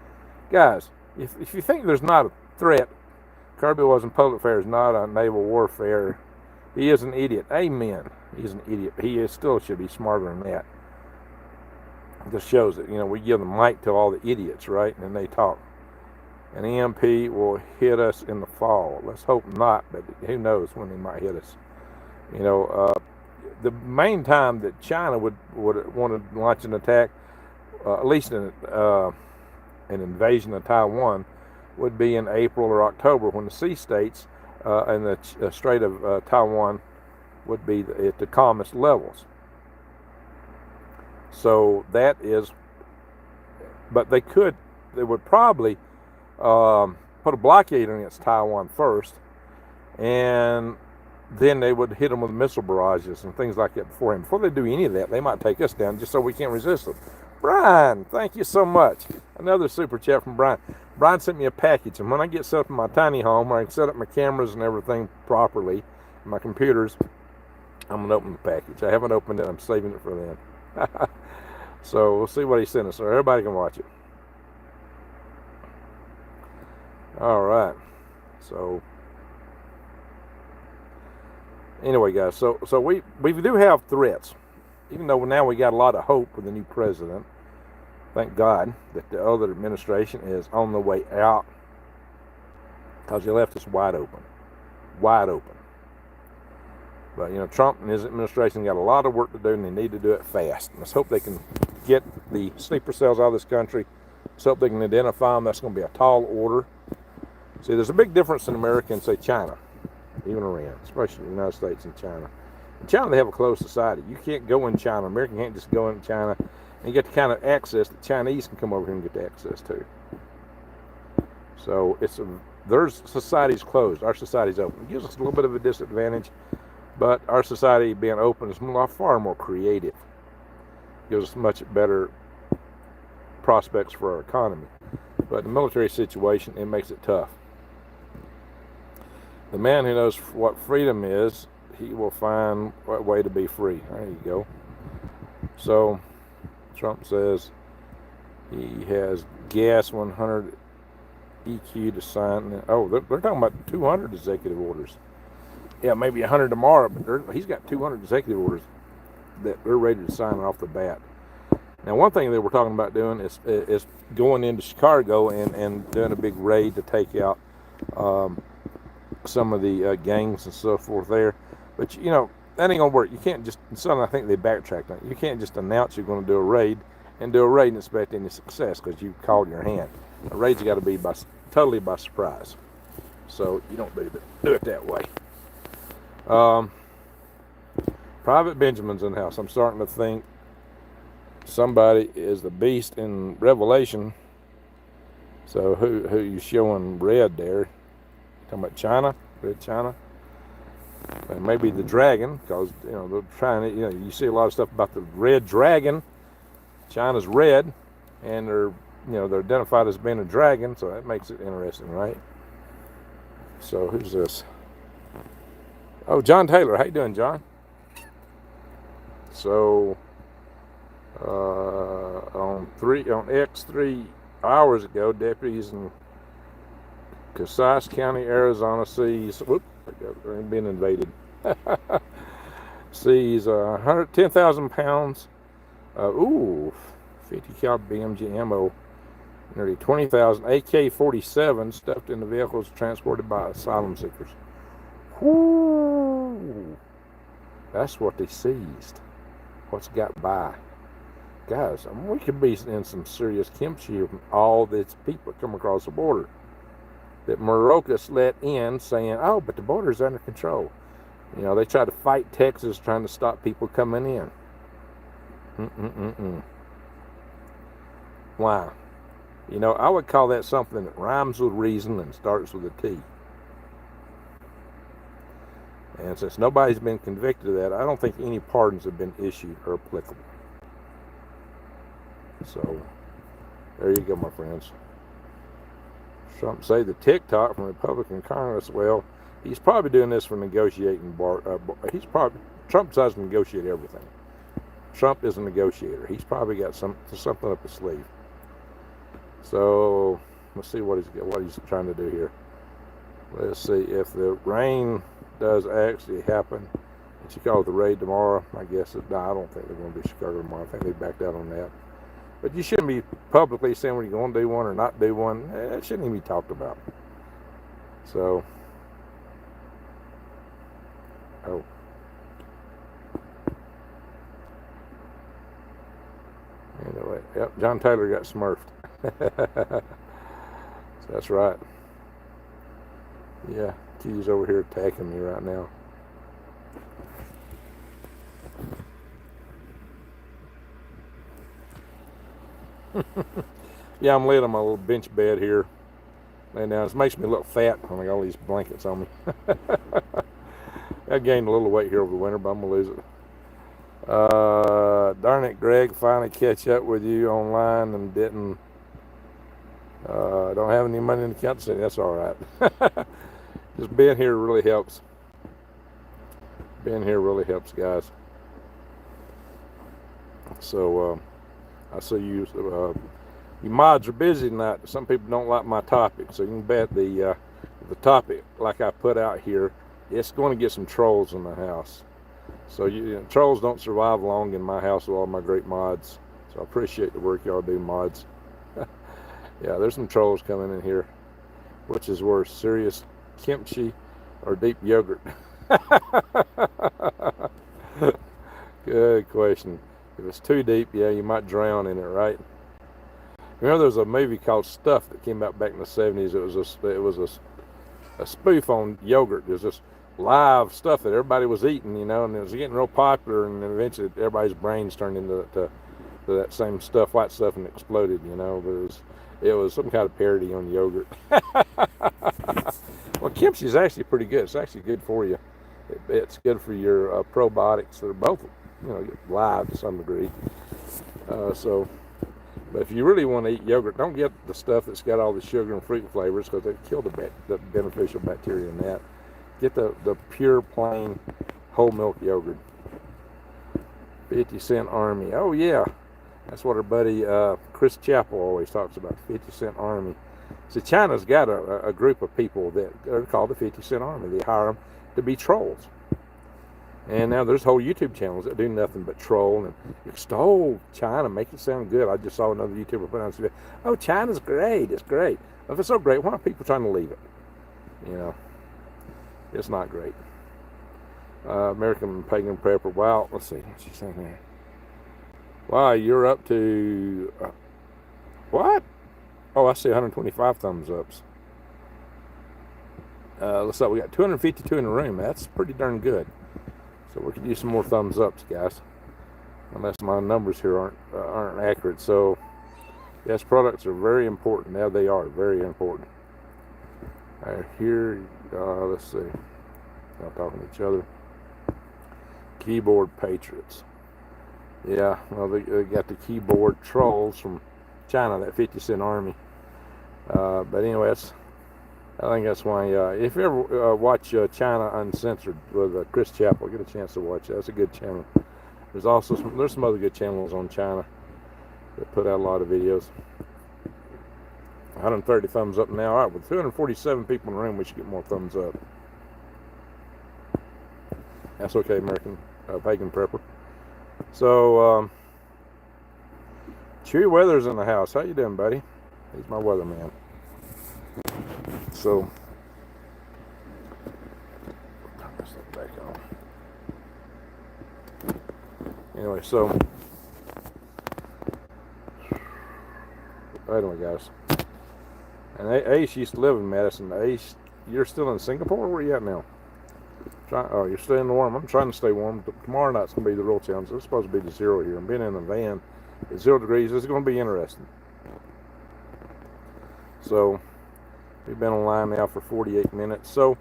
Guys, if you think there's not a threat, Kirby wasn't public affairs, not on naval warfare. He is an idiot. Amen. He's an idiot. He still should be smarter than that. It just shows that, we give the mic to all the idiots, right? And they talk. An EMP will hit us in the fall. Let's hope not, but who knows when they might hit us. The main time that China would want to launch an attack, at least an invasion of Taiwan, would be in April or October, when the sea states and the Strait of Taiwan would be at the calmest levels. So that is, but they would probably put a blockade against Taiwan first, and then they would hit them with missile barrages and things like that beforehand. Before they do any of that, they might take us down just so we can't resist them. Brian, thank you so much. Another super chat from Brian. Brian sent me a package, and when I get set up in my tiny home where I can set up my cameras and everything properly, my computers, I'm going to open the package. I haven't opened it. I'm saving it for then. So we'll see what he sent us, so everybody can watch it. All right. So anyway, guys, so we do have threats, even though now we got a lot of hope with the new president. Thank God that the other administration is on the way out, because he left us wide open. But you know, Trump and his administration got a lot of work to do, and they need to do it fast. Let's hope they can get the sleeper cells out of this country. Let's hope they can identify them. That's going to be a tall order. See, there's a big difference in America and, say, China, even Iran, especially the United States and China. In China, they have a closed society. You can't go in China. American can't just go in China and get the kind of access that Chinese can come over here and get the access to. So their society's closed. Our society's open. It gives us a little bit of a disadvantage, but our society being open is far more creative. It gives us much better prospects for our economy. But the military situation, it makes it tough. The man who knows what freedom is, he will find a way to be free. There you go. So Trump says he has gas 100 EQ to sign. Oh, they're talking about 200 executive orders. Yeah, maybe 100 tomorrow, but he's got 200 executive orders that they're ready to sign off the bat. Now, one thing that we're talking about doing is going into Chicago and doing a big raid to take out some of the gangs and so forth there. But, you know, that ain't going to work. You can't just, suddenly I think they backtracked on it. You can't just announce you're going to do a raid and expect any success because you called your hand. A raid's got to be totally by surprise. So you don't do it that way. Private Benjamin's in the house. I'm starting to think somebody is the beast in Revelation. So who you showing red there? Talking about China, red China, and maybe the dragon, because you know they're trying to. You know, you see a lot of stuff about the red dragon. China's red, and they're identified as being a dragon, so that makes it interesting, right? So who's this? Oh, John Taylor. How you doing, John? So on X 3 hours ago, deputies in Casas County, Arizona sees, they're being invaded. Sees 10,000 pounds of 50 caliber BMG ammo, nearly 20,000 AK-47 stuffed in the vehicles transported by asylum seekers. Whoo! That's what they seized. What's got by? Guys, we could be in some serious kimchi from all these people that come across the border that Mayorkas let in, saying, oh, but the border's under control. You know, they try to fight Texas trying to stop people coming in. Why? You know, I would call that something that rhymes with reason and starts with a T. And since nobody's been convicted of that, I don't think any pardons have been issued or applicable. So, there you go, my friends. Trump say the TikTok from Republican Congress. Well, he's probably doing this for negotiating. Trump decides to negotiate everything. Trump is a negotiator. He's probably got something up his sleeve. So let's see what he's trying to do here. Let's see if the rain does actually happen in Chicago, the raid tomorrow. I guess I don't think they're going to be Chicago tomorrow. I think they backed out on that. But you shouldn't be publicly saying when you're going to do one or not do one. That shouldn't even be talked about. So, anyway, yep, John Taylor got smurfed. So that's right. Yeah, Key's over here attacking me right now. Yeah, I'm laying on my little bench bed here. Laying down. It makes me look fat when I got all these blankets on me. I gained a little weight here over the winter, but I'm going to lose it. Darn it, Greg, finally catch up with you online and didn't. Don't have any money in the account. That's all right. Just being here really helps. Being here really helps, guys. So I see you. You mods are busy tonight. Some people don't like my topic, so you can bet the topic, like I put out here, it's going to get some trolls in the house. So trolls don't survive long in my house with all my great mods. So I appreciate the work y'all do, mods. Yeah, there's some trolls coming in here. Which is worse, serious kimchi or deep yogurt? Good question. If it's too deep, yeah, you might drown in it, right? Remember, there was a movie called Stuff that came out back in the 70s. It was a spoof on yogurt. It was just live stuff that everybody was eating, and it was getting real popular. And then eventually, everybody's brains turned into that same stuff, white stuff, and exploded. But it was some kind of parody on yogurt. Well, kimchi is actually pretty good. It's actually good for you. It's good for your probiotics. They're both, live to some degree. But if you really want to eat yogurt, don't get the stuff that's got all the sugar and fruit flavors, because they kill the beneficial bacteria in that. Get the pure, plain, whole milk yogurt. 50-cent army. Oh, yeah. That's what our buddy Chris Chappell always talks about, 50-cent army. See, China's got a group of people that are called the 50-cent army. They hire them to be trolls. And now there's whole YouTube channels that do nothing but troll and extol China, make it sound good. I just saw another YouTuber put on video, oh, China's great, it's great. If it's so great, why are people trying to leave it? It's not great. American pagan prepper. Wow, let's see, what's she saying there? Wow, you're up to, what? Oh, I see 125 thumbs ups. Looks like we got 252 in the room. That's pretty darn good. So we could use some more thumbs ups, guys. Unless my numbers here aren't accurate. So, yes, products are very important. Now they are very important. Here, let's see. Y'all talking to each other. Keyboard patriots. Yeah, well, they got the keyboard trolls from China, that 50-cent army. But anyway, I think that's why, if you ever watch China Uncensored with Chris Chappell, get a chance to watch it. That's a good channel. There's some other good channels on China that put out a lot of videos. 130 thumbs up now. All right, with 247 people in the room, we should get more thumbs up. That's okay, American pagan prepper. So, Chewy Weather's in the house. How you doing, buddy? He's my weatherman. So, turn this thing back on. Anyway, so, anyway, guys. And Ace used to live in Madison. Ace, you're still in Singapore? Where are you at now? You're staying warm. I'm trying to stay warm. Tomorrow night's going to be the real challenge. It's supposed to be the 0 here. I'm being in a van at 0 degrees. This is going to be interesting. So, we've been online now for 48 minutes. So,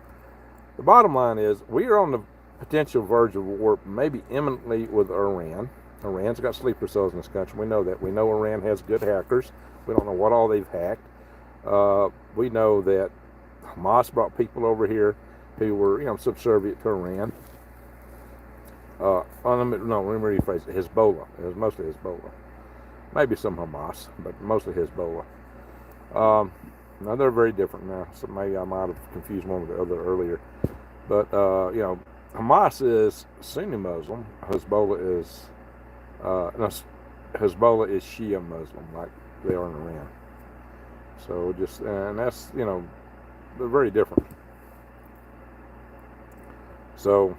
the bottom line is, we are on the potential verge of war, maybe imminently, with Iran. Iran's got sleeper cells in this country. We know that. We know Iran has good hackers. We don't know what all they've hacked. We know that Hamas brought people over here who were, subservient to Iran. Let me rephrase it. Hezbollah. It was mostly Hezbollah. Maybe some Hamas, but mostly Hezbollah. Now they're very different now, so maybe I might have confused one with the other earlier. But Hamas is Sunni Muslim. Hezbollah is Shia Muslim, like they are in Iran. So and that's they're very different. So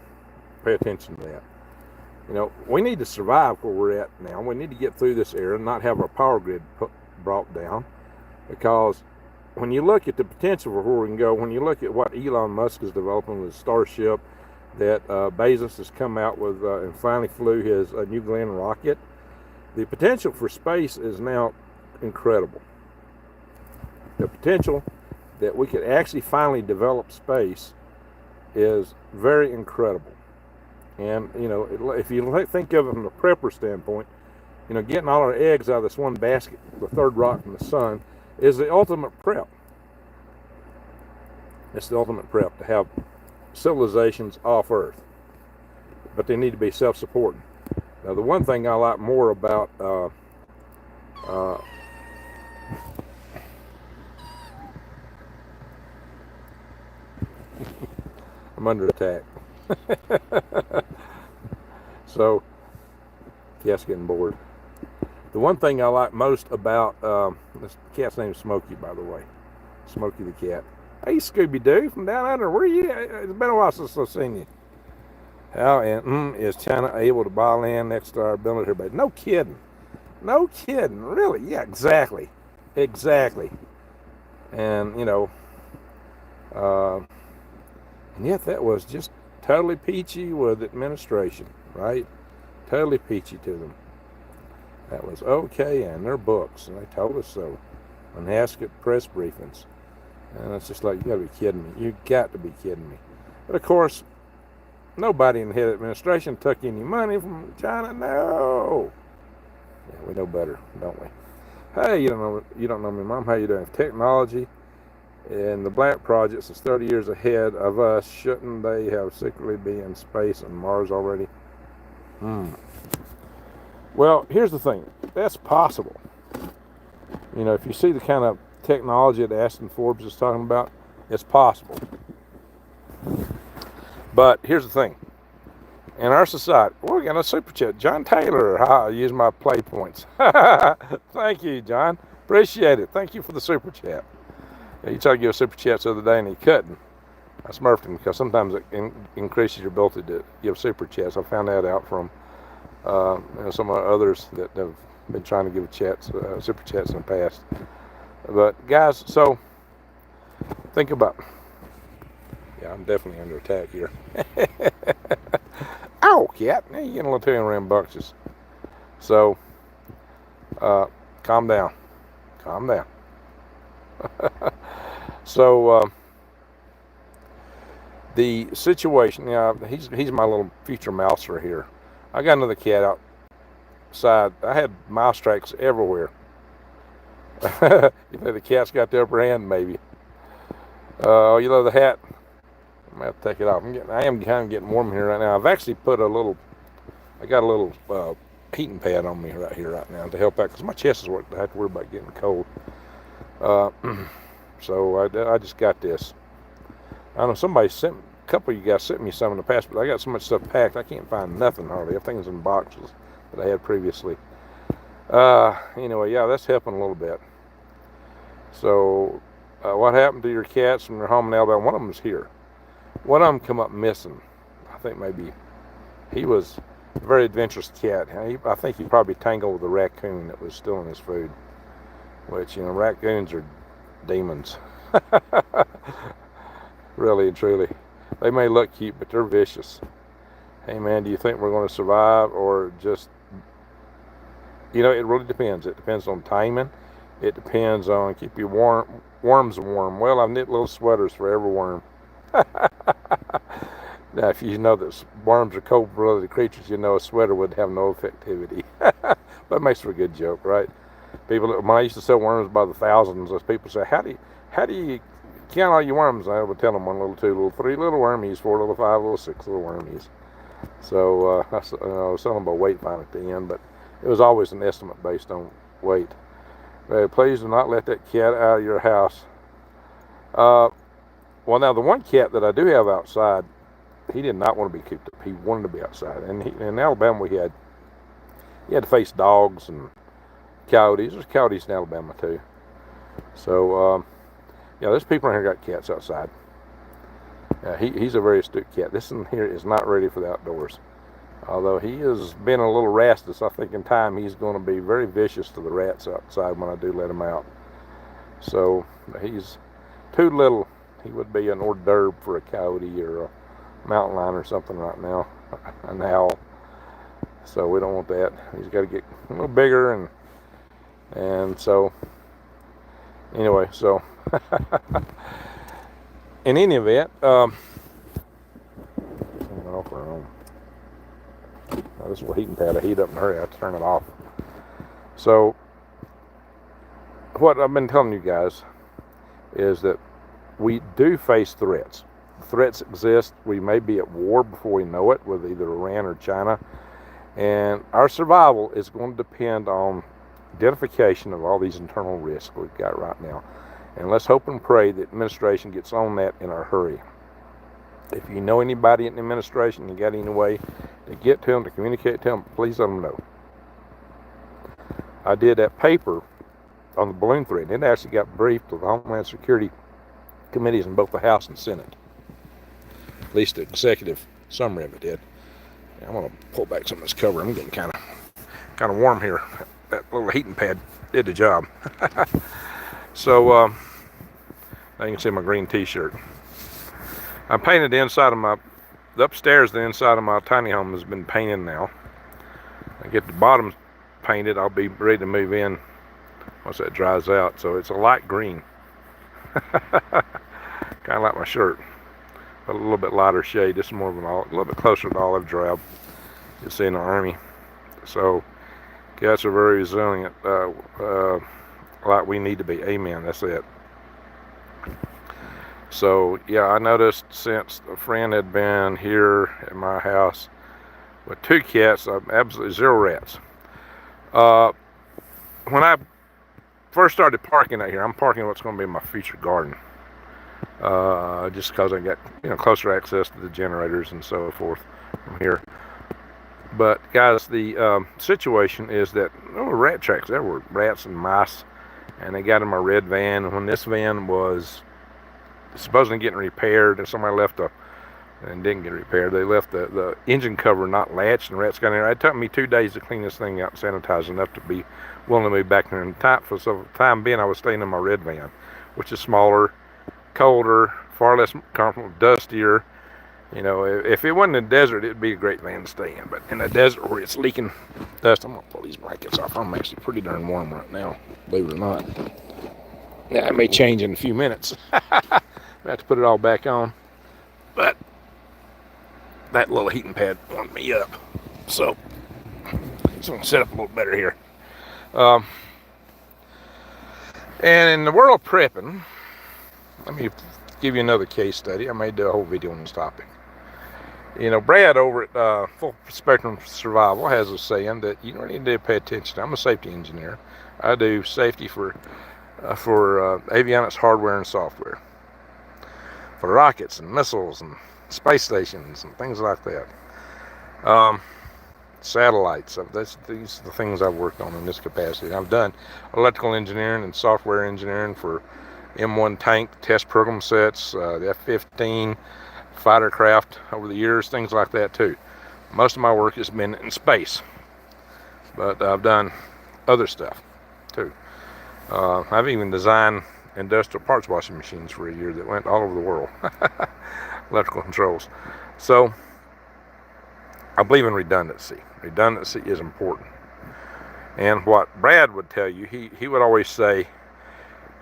pay attention to that. We need to survive where we're at now. We need to get through this era and not have our power grid brought down, because when you look at the potential for where we can go, when you look at what Elon Musk is developing with Starship, that Bezos has come out with and finally flew his New Glenn rocket, the potential for space is now incredible. The potential that we could actually finally develop space is very incredible. And, if you think of it from the prepper standpoint, getting all our eggs out of this one basket, the third rock from the sun, is the ultimate prep. It's the ultimate prep to have civilizations off Earth. But they need to be self-supporting. Now, the one thing I like more about I'm under attack. So, cat's getting bored. The one thing I like most about this cat's name is Smokey, by the way. Smokey the cat. Hey, Scooby-Doo from down under. Where are you at? It's been a while since I've seen you. How and is China able to buy land next to our building here? But no kidding. No kidding. Really? Yeah, exactly. Exactly. And, and yet that was just totally peachy with administration, right? Totally peachy to them. That was okay in their books, and they told us so. And they asked at press briefings. And it's just like, you gotta be kidding me. You got to be kidding me. But of course, nobody in the head of administration took any money from China. No. Yeah, we know better, don't we? Hey, you don't know me, Mom. How you doing? Technology and the black projects is 30 years ahead of us. Shouldn't they have secretly been in space and Mars already? Well, here's the thing. That's possible. If you see the kind of technology that Aston Forbes is talking about, it's possible. But here's the thing. In our society, we got a super chat. John Taylor, I use my play points. Thank you, John. Appreciate it. Thank you for the super chat. He tried to give super chats the other day and he couldn't. I smurfed him because sometimes it increases your ability to give super chats. I found that out from some others that have been trying to give super chats in the past. But guys, so think about. Yeah, I'm definitely under attack here. Ow, cat! Now you're getting a little too rambunctious. So, calm down. Calm down. So, the situation, he's my little future mouser here. I got another cat outside. I had mouse tracks everywhere. You think the cat's got the upper hand? Maybe. The hat. I'm gonna have to take it off. I am kind of getting warm here right now. I've actually put I got a little heating pad on me right now to help out because my chest is what I have to worry about getting cold. So I just got this. I know a couple of you guys sent me some in the past, but I got so much stuff packed I can't find nothing hardly. Everything's in boxes that I had previously. Anyway, yeah, that's helping a little bit. So, what happened to your cats from your home in Alabama? One of them's here. One of them come up missing. I think maybe he was a very adventurous cat. I think he probably tangled with a raccoon that was stealing his food. Which, raccoons are demons. Really and truly. They may look cute, but they're vicious. Hey man, do you think we're going to survive or just... it really depends. It depends on timing. It depends on keep your worms warm. Well, I've knit little sweaters for every worm. Now, if you know that worms are cold-blooded creatures, a sweater would have no effectivity. But it makes for a good joke, right? People, when I used to sell worms by the thousands, those people say, how do you count all your worms? I would tell them 1 little, 2 little, 3 little wormies, 4 little, 5 little, 6 little wormies. So I was selling them by weight fine at the end, but it was always an estimate based on weight. Please do not let that cat out of your house. Well, now the one cat that I do have outside, he did not want to be cooped up. He wanted to be outside. And in Alabama, he had to face dogs and coyotes. There's coyotes in Alabama too. So, there's people in here got cats outside. He's a very astute cat. This one here is not ready for the outdoors. Although he has been a little rastus, I think in time he's going to be very vicious to the rats outside when I do let him out. So he's too little. He would be an hors d'oeuvre for a coyote or a mountain lion or something right now, an owl. So we don't want that. He's got to get a little bigger and so anyway, so in any event, This little heating pad I heat up in a hurry. I have to turn it off. So what I've been telling you guys is that we do face threats. Threats exist. We may be at war before we know it with either Iran or China. And our survival is going to depend on identification of all these internal risks we've got right now. And let's hope and pray that administration gets on that in a hurry. If you know anybody in the administration, you got any way to get to them, to communicate to them, please let them know. I did that paper on the balloon threat, and it actually got briefed with the Homeland Security committees in both the House and Senate. At least the executive summary of it did. I'm going to pull back some of this cover. I'm getting kind of warm here. That little heating pad did the job. So now you can see my green t-shirt. I painted the inside of the upstairs, the inside of my tiny home has been painted now. I get the bottom painted, I'll be ready to move in once that dries out. So it's a light green. Kind of like my shirt, but a little bit lighter shade. This is more of a little bit closer to olive drab. You see in the Army. So cats are very resilient, like we need to be. Amen. That's it. So yeah, I noticed since a friend had been here at my house with 2 cats, absolutely 0 rats. When I first started parking out here, I'm parking what's going to be my future garden. Just because I got closer access to the generators and so forth from here. But guys, the situation is that there were rat tracks. There were rats and mice, and they got in my red van. And when this van was supposedly getting repaired, and somebody left and didn't get repaired, they left the engine cover not latched, and rats got in there. It took me 2 days to clean this thing out and sanitize enough to be willing to move back there. And for the time being, I was staying in my red van, which is smaller, colder, far less comfortable, dustier. If it wasn't in the desert, it'd be a great van to stay in. But in the desert where it's leaking dust, I'm gonna pull these blankets off. I'm actually pretty darn warm right now, believe it or not. Yeah, it may change in a few minutes. I have to put it all back on. But that little heating pad warmed me up. So I'm gonna set up a little better here. And in the world of prepping, let me give you another case study. I may do a whole video on this topic. Brad over at Full Spectrum Survival has a saying that you don't need to pay attention. I'm a safety engineer. I do safety for avionics hardware and software, for rockets and missiles and space stations and things like that. Satellites. These are the things I've worked on in this capacity. I've done electrical engineering and software engineering for M1 tank test program sets, the F-15 fighter craft over the years, things like that too. Most of my work has been in space, but I've done other stuff too. I've even designed industrial parts washing machines for a year that went all over the world. Electrical controls. So I believe in redundancy. Redundancy is important. And what Brad would tell you, he would always say,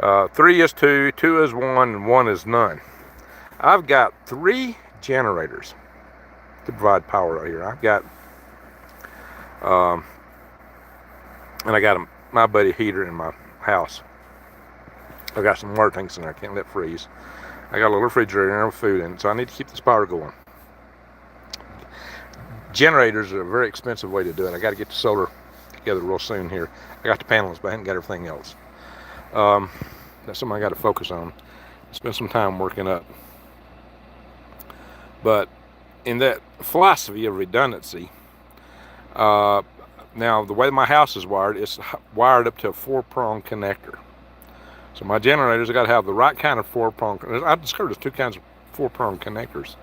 3 is 2, 2 is 1, and 1 is none. I've got 3 generators to provide power right here. I've got, and I got my buddy heater in my house. I've got some water tanks in there I can't let freeze. I got a little refrigerator in there with food in it, so I need to keep this power going. Generators are a very expensive way to do it. I got to get the solar together real soon here. I got the panels, but I haven't got everything else. That's something I got to focus on. Spend some time working up. But in that philosophy of redundancy, now the way my house is wired, it's wired up to a 4-prong connector. So my generators, I got to have the right kind of 4-prong. I discovered there's 2 kinds of 4-prong connectors.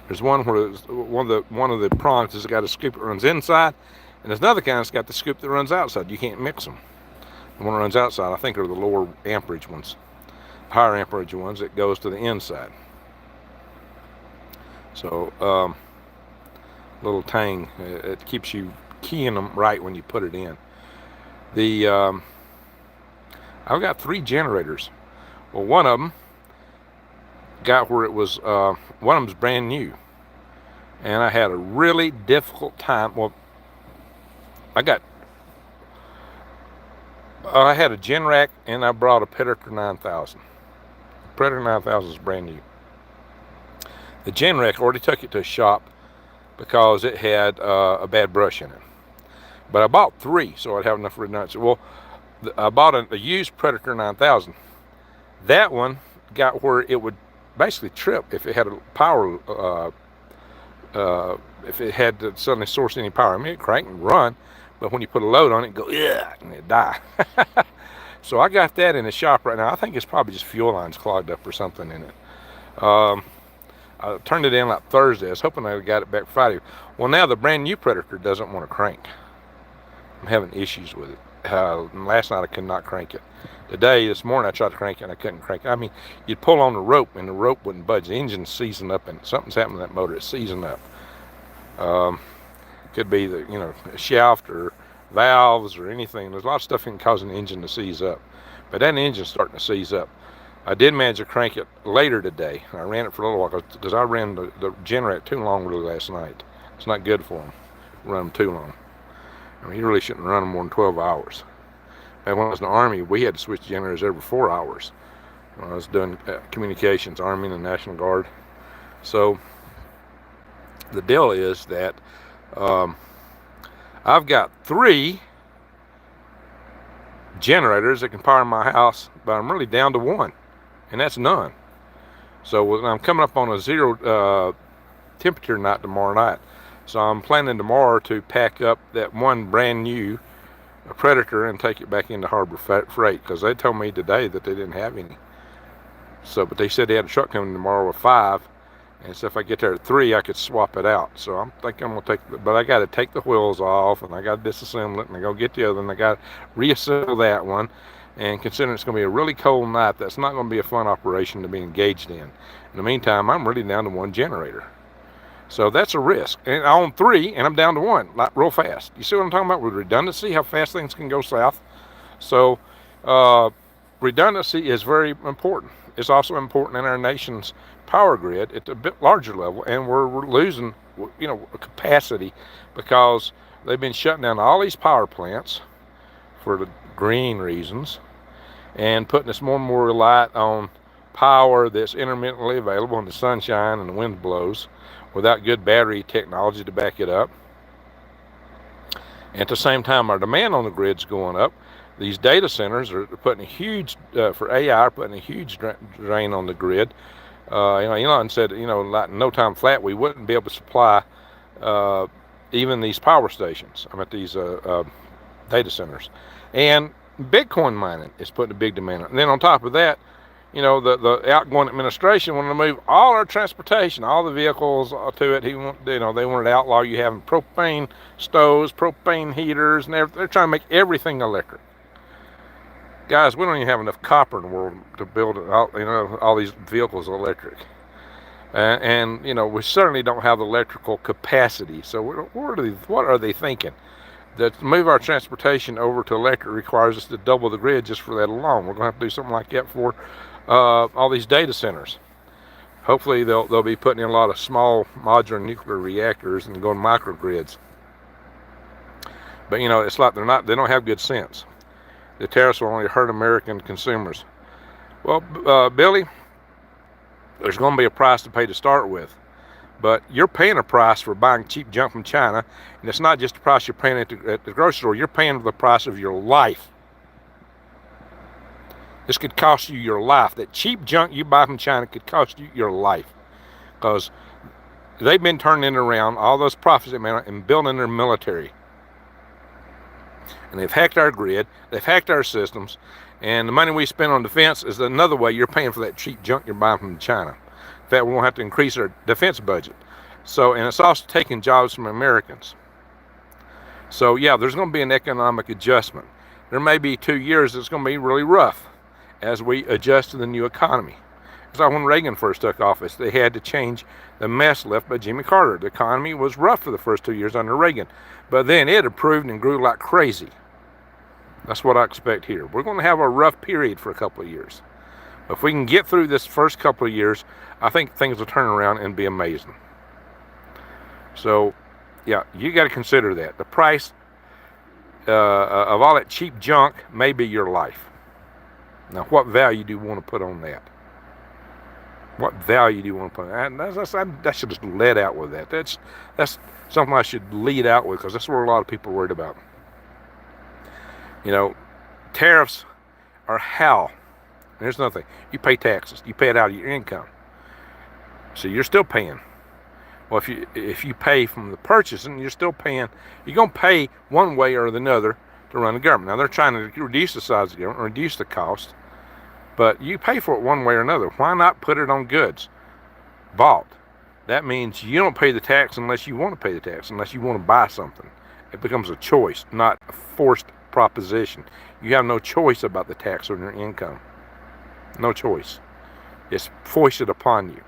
There's one where one of the prongs has got a scoop that runs inside, and there's another kind that's got the scoop that runs outside. You can't mix them. The one that runs outside, I think, are the lower amperage ones. Higher amperage ones, it goes to the inside. So, little tang, it keeps you keying them right when you put it in. I've got 3 generators. Well, one of them got where it was, one of them's brand new. And I had a really difficult time. Well, I had a Generac and I brought a Predator 9000. Predator 9000 is brand new. The Generac already took it to a shop because it had a bad brush in it. But I bought 3, so I'd have enough redundancy. Well, I bought a used Predator 9000. That one got where it would basically trip if it had a power, if it had to suddenly source any power. I mean, it crank and run, but when you put a load on it, go, yeah, and it'd die. So I got that in the shop right now. I think it's probably just fuel lines clogged up or something in it. I turned it in like Thursday. I was hoping I got it back Friday. Well, now the brand new Predator doesn't want to crank. I'm having issues with it. Last night I could not crank it. This morning I tried to crank it and I couldn't crank it. I mean, you'd pull on the rope and the rope wouldn't budge. The engine's seizing up and something's happening to that motor. It's seizing up. Could be the shaft or valves or anything. There's a lot of stuff that can cause an engine to seize up. But that engine's starting to seize up. I did manage to crank it later today. I ran it for a little while because I ran the Generac too long really last night. It's not good for them. Run them too long. I mean, you really shouldn't run them more than 12 hours. And when I was in the Army, we had to switch generators every 4 hours. When I was doing communications, Army and the National Guard. So the deal is that I've got 3 generators that can power my house, but I'm really down to 1, and that's none. So I'm coming up on a 0 temperature night tomorrow night. So I'm planning tomorrow to pack up that one brand new Predator and take it back into Harbor Freight, because they told me today that they didn't have any. So, but they said they had a truck coming tomorrow with 5, and so if I get there at 3, I could swap it out. So I'm thinking I'm gonna take, but I got to take the wheels off, and I got to disassemble it, and I go get the other, and I got to reassemble that one. And considering it's going to be a really cold night, that's not going to be a fun operation to be engaged in. In the meantime, I'm really down to 1 generator. So that's a risk. And I own 3, and I'm down to 1, like real fast. You see what I'm talking about with redundancy, how fast things can go south? So redundancy is very important. It's also important in our nation's power grid at a bit larger level, and we're losing, capacity because they've been shutting down all these power plants for the green reasons and putting us more and more reliant on power that's intermittently available in the sunshine and the wind blows, without good battery technology to back it up. At the same time, our demand on the grid's going up. These data centers are putting a huge, for AI, are putting a huge drain on the grid. Elon said, like no time flat, we wouldn't be able to supply even these power stations. I mean, these data centers. And Bitcoin mining is putting a big demand on it. And then on top of that, the outgoing administration wanted to move all our transportation, all the vehicles to it. They wanted to outlaw you having propane stoves, propane heaters, and everything. They're trying to make everything electric. Guys, we don't even have enough copper in the world to build all these vehicles electric. And we certainly don't have the electrical capacity. So what are they thinking? That to move our transportation over to electric requires us to double the grid just for that alone. We're going to have to do something like that for all these data centers. Hopefully they'll be putting in a lot of small modular nuclear reactors and going microgrids. But it's like they don't have good sense. The tariffs will only hurt American consumers. Well, Billy, there's going to be a price to pay to start with. But you're paying a price for buying cheap junk from China, and it's not just the price you're paying at the grocery store. You're paying the price of your life. This could cost you your life. That cheap junk you buy from China could cost you your life, because they've been turning around all those profits they made and building their military. And they've hacked our grid, they've hacked our systems, and the money we spend on defense is another way you're paying for that cheap junk you're buying from China. In fact, we won't have to increase our defense budget. And it's also taking jobs from Americans. So yeah, there's going to be an economic adjustment. There may be 2 years that's going to be really rough as we adjust to the new economy. It's like when Reagan first took office, they had to change the mess left by Jimmy Carter. The economy was rough for the first 2 years under Reagan, but then it improved and grew like crazy. That's what I expect here. We're going to have a rough period for a couple of years. If we can get through this first couple of years, I think things will turn around and be amazing. So, yeah, you got to consider that. The price, of all that cheap junk may be your life. Now, what value do you want to put on that? What value do you want to put on that? I should just let out with that. That's something I should lead out with, because that's what a lot of people are worried about. You know, tariffs are how. There's nothing. You pay taxes. You pay it out of your income. So you're still paying. Well, if you pay from the purchasing, you're still paying. You're going to pay one way or another to run the government. Now, they're trying to reduce the size of the government, reduce the cost. But you pay for it one way or another. Why not put it on goods bought? That means you don't pay the tax unless you want to pay the tax, unless you want to buy something. It becomes a choice, not a forced proposition. You have no choice about the tax on your income. No choice. It's foisted upon you.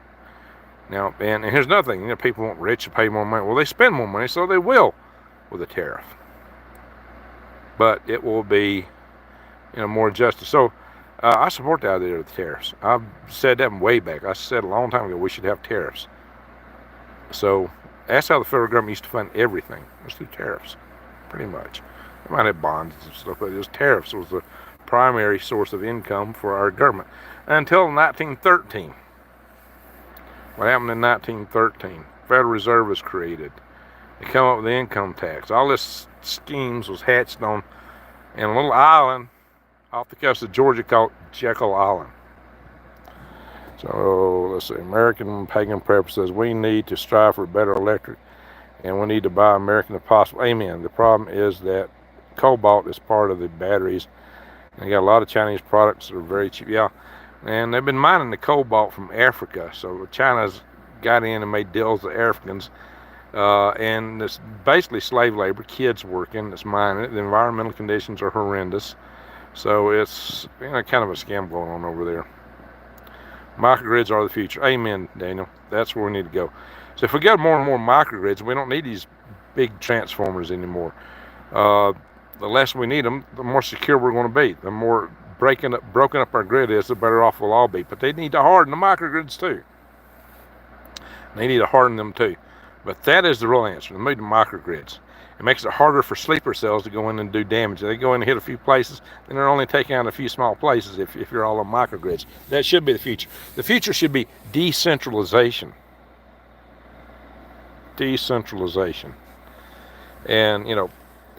Now, and here's another thing. You know, people want rich to pay more money. Well, they spend more money, so they will with a tariff. But it will be, more justice. So, I support the idea of the tariffs. I've said that way back. I said a long time ago we should have tariffs. So that's how the federal government used to fund everything. It was through tariffs, pretty much. They might have bonds and stuff, but it was tariffs was the primary source of income for our government until 1913. What happened in 1913? Federal Reserve was created. They come up with the income tax. All this schemes was hatched on in a little island off the coast of Georgia called Jekyll Island. So let's see, American pagan preferences. We need to strive for better electric, and we need to buy American if possible. Amen. The problem is that cobalt is part of the batteries. And you got a lot of Chinese products that are very cheap. Yeah, and they've been mining the cobalt from Africa. So China's got in and made deals with the Africans. And it's basically slave labor, kids working, it's mining it. The environmental conditions are horrendous. So it's kind of a scam going on over there. Microgrids are the future. Amen, Daniel. That's where we need to go. So if we get more and more microgrids, we don't need these big transformers anymore. The less we need them, the more secure we're going to be. The more broken up our grid is, the better off we'll all be. But they need to harden the microgrids too. They need to harden them too. But that is the real answer. They move to microgrids. It makes it harder for sleeper cells to go in and do damage. They go in and hit a few places, then they're only taking out a few small places if you're all on microgrids. That should be the future. The future should be decentralization. Decentralization. And,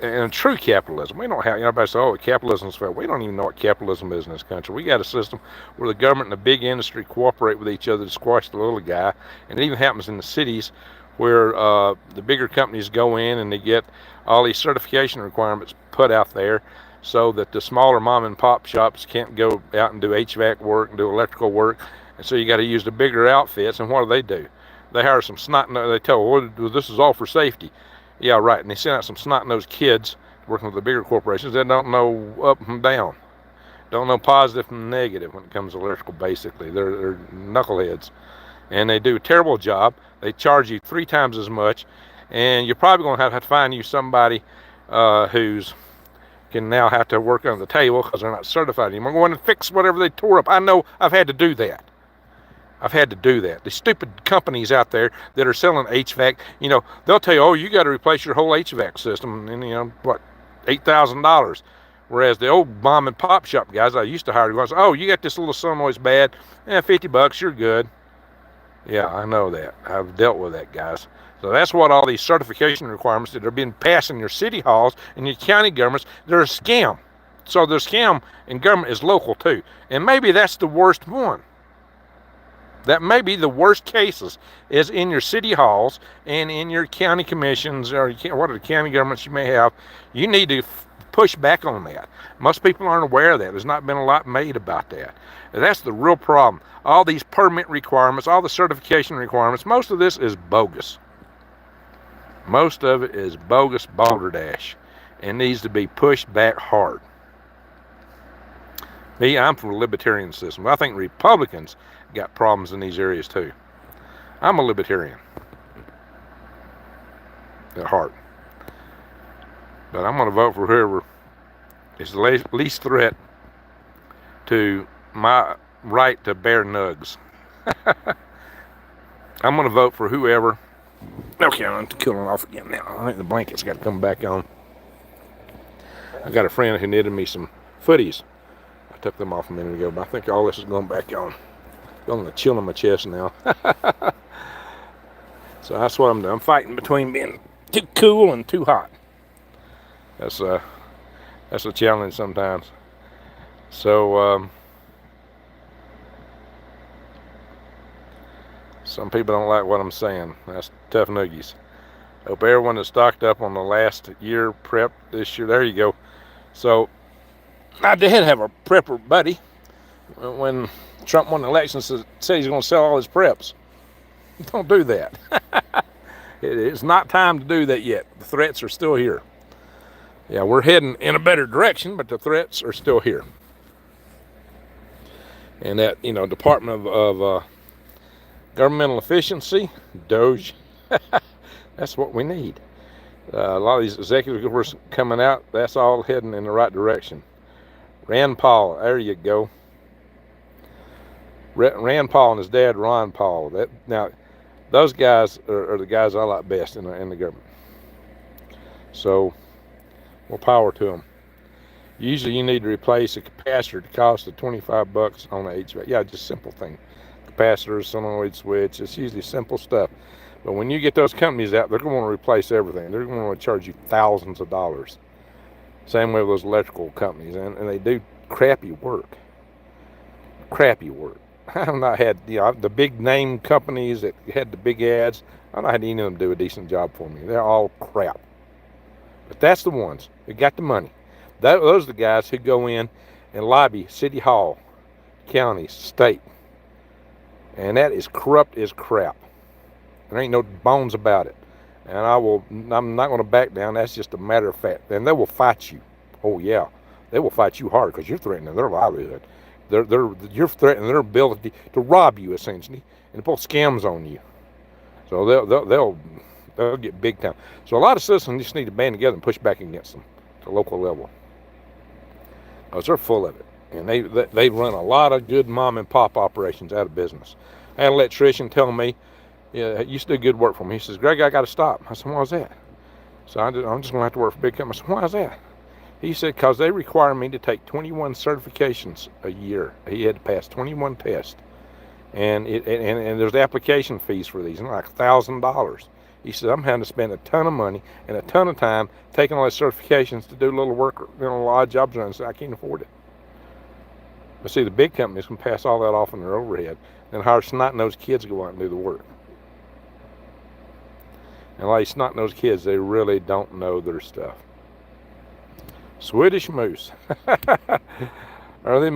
and true capitalism. We don't have, everybody says, capitalism's fair. We don't even know what capitalism is in this country. We got a system where the government and the big industry cooperate with each other to squash the little guy. And it even happens in the cities where the bigger companies go in and they get all these certification requirements put out there so that the smaller mom and pop shops can't go out and do HVAC work and do electrical work. And so you got to use the bigger outfits. And what do? They hire some snot-nosed, they tell, well, this is all for safety. Yeah, right. And they send out some snot-nosed kids working with the bigger corporations that don't know up and down, don't know positive and negative when it comes to electrical, basically. They're knuckleheads. And they do a terrible job. They charge you 3 times as much, and you're probably going to have to find you somebody who's can now have to work under the table because they're not certified anymore. Go in and fix whatever they tore up. I know I've had to do that. The stupid companies out there that are selling HVAC, they'll tell you, you got to replace your whole HVAC system, and $8,000. Whereas the old mom and pop shop guys I used to hire, you got this little solenoid's bad, $50, you're good. Yeah, I know that. I've dealt with that, guys. So that's what all these certification requirements that are being passed in your city halls and your county governments, they're a scam. So the scam in government is local too. And maybe that's the worst one. That may be the worst cases is in your city halls and in your county commissions or what are the county governments you may have. You need to push back on that. Most people aren't aware of that. There's not been a lot made about that. And that's the real problem. All these permit requirements, all the certification requirements, most of this is bogus. Most of it is bogus balderdash and needs to be pushed back hard. Me, I'm from a libertarian system. I think Republicans got problems in these areas too. I'm a libertarian at heart. But I'm going to vote for whoever is the least threat to my right to bear nugs. I'm going to vote for whoever. Okay, I'm cooling off again now. I think the blanket's got to come back on. I got a friend who knitted me some footies. I took them off a minute ago, but I think all this is going back on. Going to chill in my chest now. So that's what I'm doing. I'm fighting between being too cool and too hot. That's a challenge sometimes. So some people don't like what I'm saying. That's tough noogies. Hope everyone is stocked up on the last year prep this year. There you go. So I did have a prepper buddy when Trump won the election, said he's going to sell all his preps. Don't do that. It's not time to do that yet. The threats are still here. Yeah, we're heading in a better direction, but the threats are still here. And that, Department of Governmental Efficiency, DOGE, that's what we need. A lot of these executives were coming out. That's all heading in the right direction. Rand Paul, there you go. Rand Paul and his dad, Ron Paul. Now, those guys are the guys I like best in the government. So, more power to them. Usually, you need to replace a capacitor that costs $25 on the HVAC. Yeah, just simple thing. Capacitor, solenoid switch. It's usually simple stuff. But when you get those companies out, they're going to want to replace everything. They're going to want to charge you thousands of dollars. Same way with those electrical companies, and they do crappy work. Crappy work. I've not had the big name companies that had the big ads. I've not had any of them do a decent job for me. They're all crap. But that's the ones that got the money. Those are the guys who go in and lobby City Hall, county, state. And that is corrupt as crap. There ain't no bones about it. And I'm not going to back down. That's just a matter of fact. And they will fight you. Oh, yeah. They will fight you hard because you're threatening their livelihood. You're threatening their ability to rob you, essentially, and pull scams on you. So they'll get big time. So a lot of citizens just need to band together and push back against them at the local level. Because they're full of it. And they run a lot of good mom and pop operations out of business. I had an electrician tell me, yeah, he used to do good work for me. He says, Greg, I got to stop. I said, why is that? So I'm just going to have to work for a big company. I said, why is that? He said, because they require me to take 21 certifications a year. He had to pass 21 tests. And there's application fees for these, like $1,000. He said, I'm having to spend a ton of money and a ton of time taking all these certifications to do little work, a lot of jobs around. So I can't afford it. But see, the big companies can pass all that off on their overhead and hire snot-nosed kids to go out and do the work. And like snot-nosed kids, they really don't know their stuff. Swedish moose. Are they?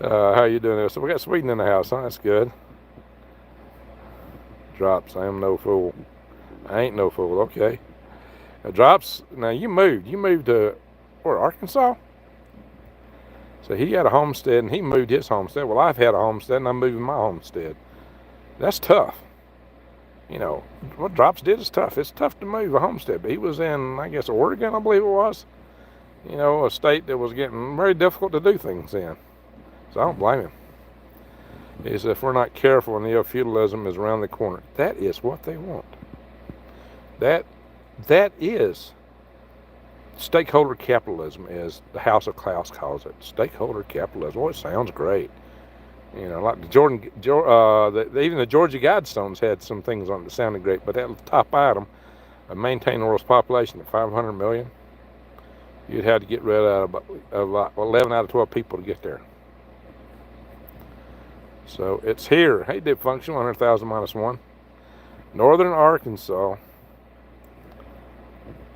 How you doing there? So we got Sweden in the house, huh? That's good. Drops. I am no fool. I ain't no fool. Okay. Now, Drops. Now you moved. You moved to where? Arkansas. So he had a homestead and he moved his homestead. Well, I've had a homestead and I'm moving my homestead. That's tough. What Drops did is tough. It's tough to move a homestead. But he was in, I guess, Oregon, I believe it was. A state that was getting very difficult to do things in. So I don't blame him. He said, if we're not careful, neo-feudalism is around the corner. That is what they want. That is stakeholder capitalism, as the House of Klaus calls it. Stakeholder capitalism. Oh, it sounds great. Like even the Georgia Guidestones had some things on it that sounded great, but that top item, maintain the world's population at 500 million, you'd have to get rid of about 11 out of 12 people to get there. So it's here. Hey, dip function, 100,000 minus 1. Northern Arkansas.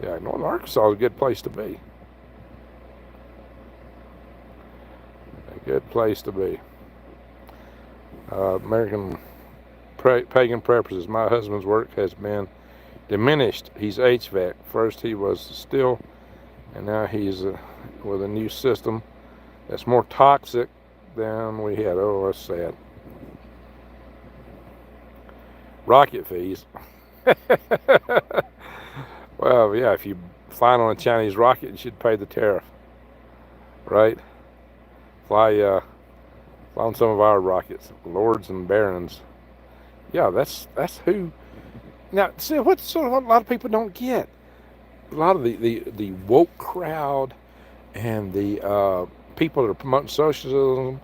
Yeah, Northern Arkansas is a good place to be. A good place to be. American pagan preferences. My husband's work has been diminished. He's HVAC. First he was still, and now he's with a new system that's more toxic than we had. Oh, that's sad. Rocket fees. Well, yeah, if you fly on a Chinese rocket, you should pay the tariff, right? Fly on some of our rockets, lords and barons. Yeah, that's who. Now, see, what a lot of people don't get. a lot of the woke crowd and the people that are promoting socialism,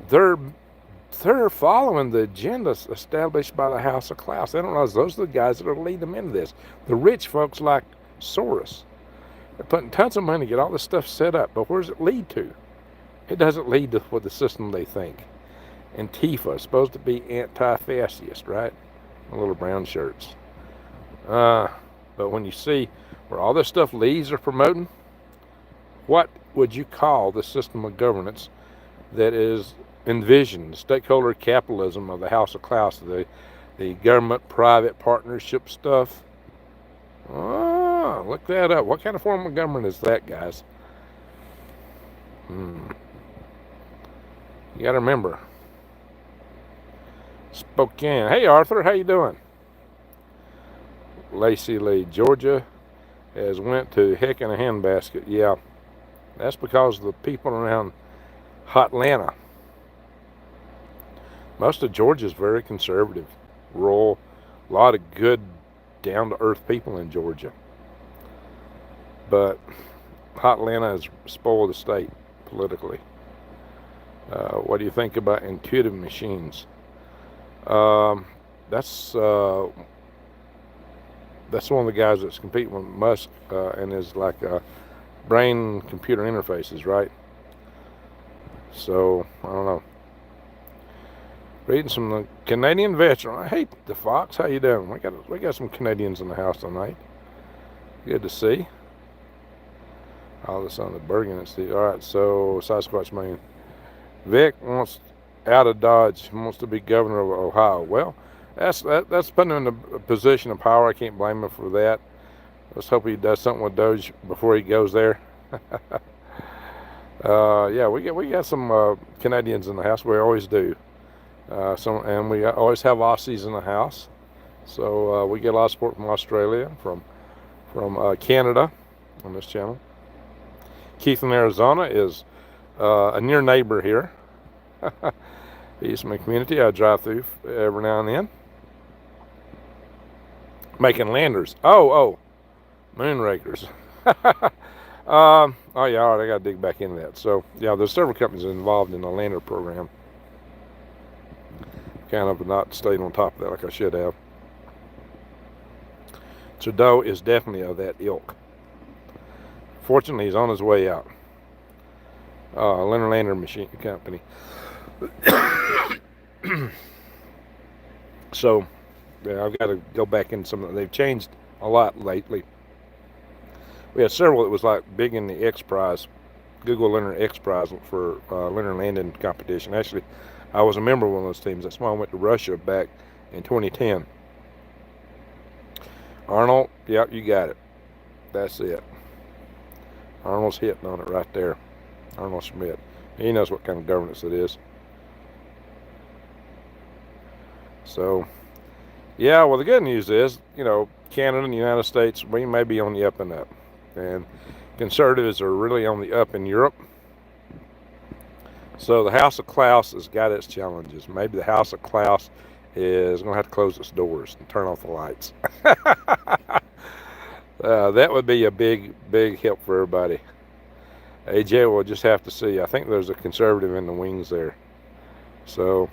they're following the agenda established by the House of Klaus. They don't realize those are the guys that are leading them into this. The rich folks like Soros, they're putting tons of money to get all this stuff set up, but where does it lead to? It doesn't lead to what the system they think. Antifa is supposed to be anti-fascist, right? The little brown shirts. But when you see where all this stuff leads are promoting, what would you call the system of governance that is envisioned? Stakeholder capitalism of the House of Klaus, the government-private partnership stuff. Oh, look that up. What kind of form of government is that, guys? You got to remember. Spokane. Hey, Arthur, how you doing? Lacey Lee, Georgia has went to heck in a handbasket. Yeah, that's because of the people around Hotlanta. Most of Georgia is very conservative, rural, a lot of good, down-to-earth people in Georgia. But Hotlanta has spoiled the state politically. What do you think about intuitive machines? That's one of the guys that's competing with Musk and is like brain-computer interfaces, right? So I don't know. Reading some Canadian veteran. Hey, the Fox, how you doing? We got some Canadians in the house tonight. Good to see. All this on the Bergen. All right, so Sasquatch Man. Vic wants out of Dodge. Wants to be governor of Ohio. Well, that's putting him in a position of power. I can't blame him for that. Let's hope he does something with Doge before he goes there. Yeah, we got some Canadians in the house. We always do. And we always have Aussies in the house. So we get a lot of support from Australia, from Canada on this channel. Keith in Arizona is a near neighbor here. He's in my community. I drive through every now and then. Making landers. Oh, moonrakers. Oh yeah, all right, I got to dig back into that. So yeah, there's several companies involved in the lander program. Kind of not stayed on top of that like I should have. Trudeau is definitely of that ilk. Fortunately, he's on his way out. Lunar Lander Machine Company. So, yeah, I've got to go back in some. They've changed a lot lately. We had several that was like big in the X Prize, Google Lunar X Prize for lunar landing competition. Actually, I was a member of one of those teams. That's why I went to Russia back in 2010. Arnold, yep, you got it. That's it. Arnold's hitting on it right there. Arnold Schmidt. He knows what kind of governance it is. So, yeah, well, the good news is, Canada and the United States, we may be on the up and up. And conservatives are really on the up in Europe. So the House of Klaus has got its challenges. Maybe the House of Klaus is going to have to close its doors and turn off the lights. That would be a big help for everybody. AJ will just have to see. I think there's a conservative in the wings there. So,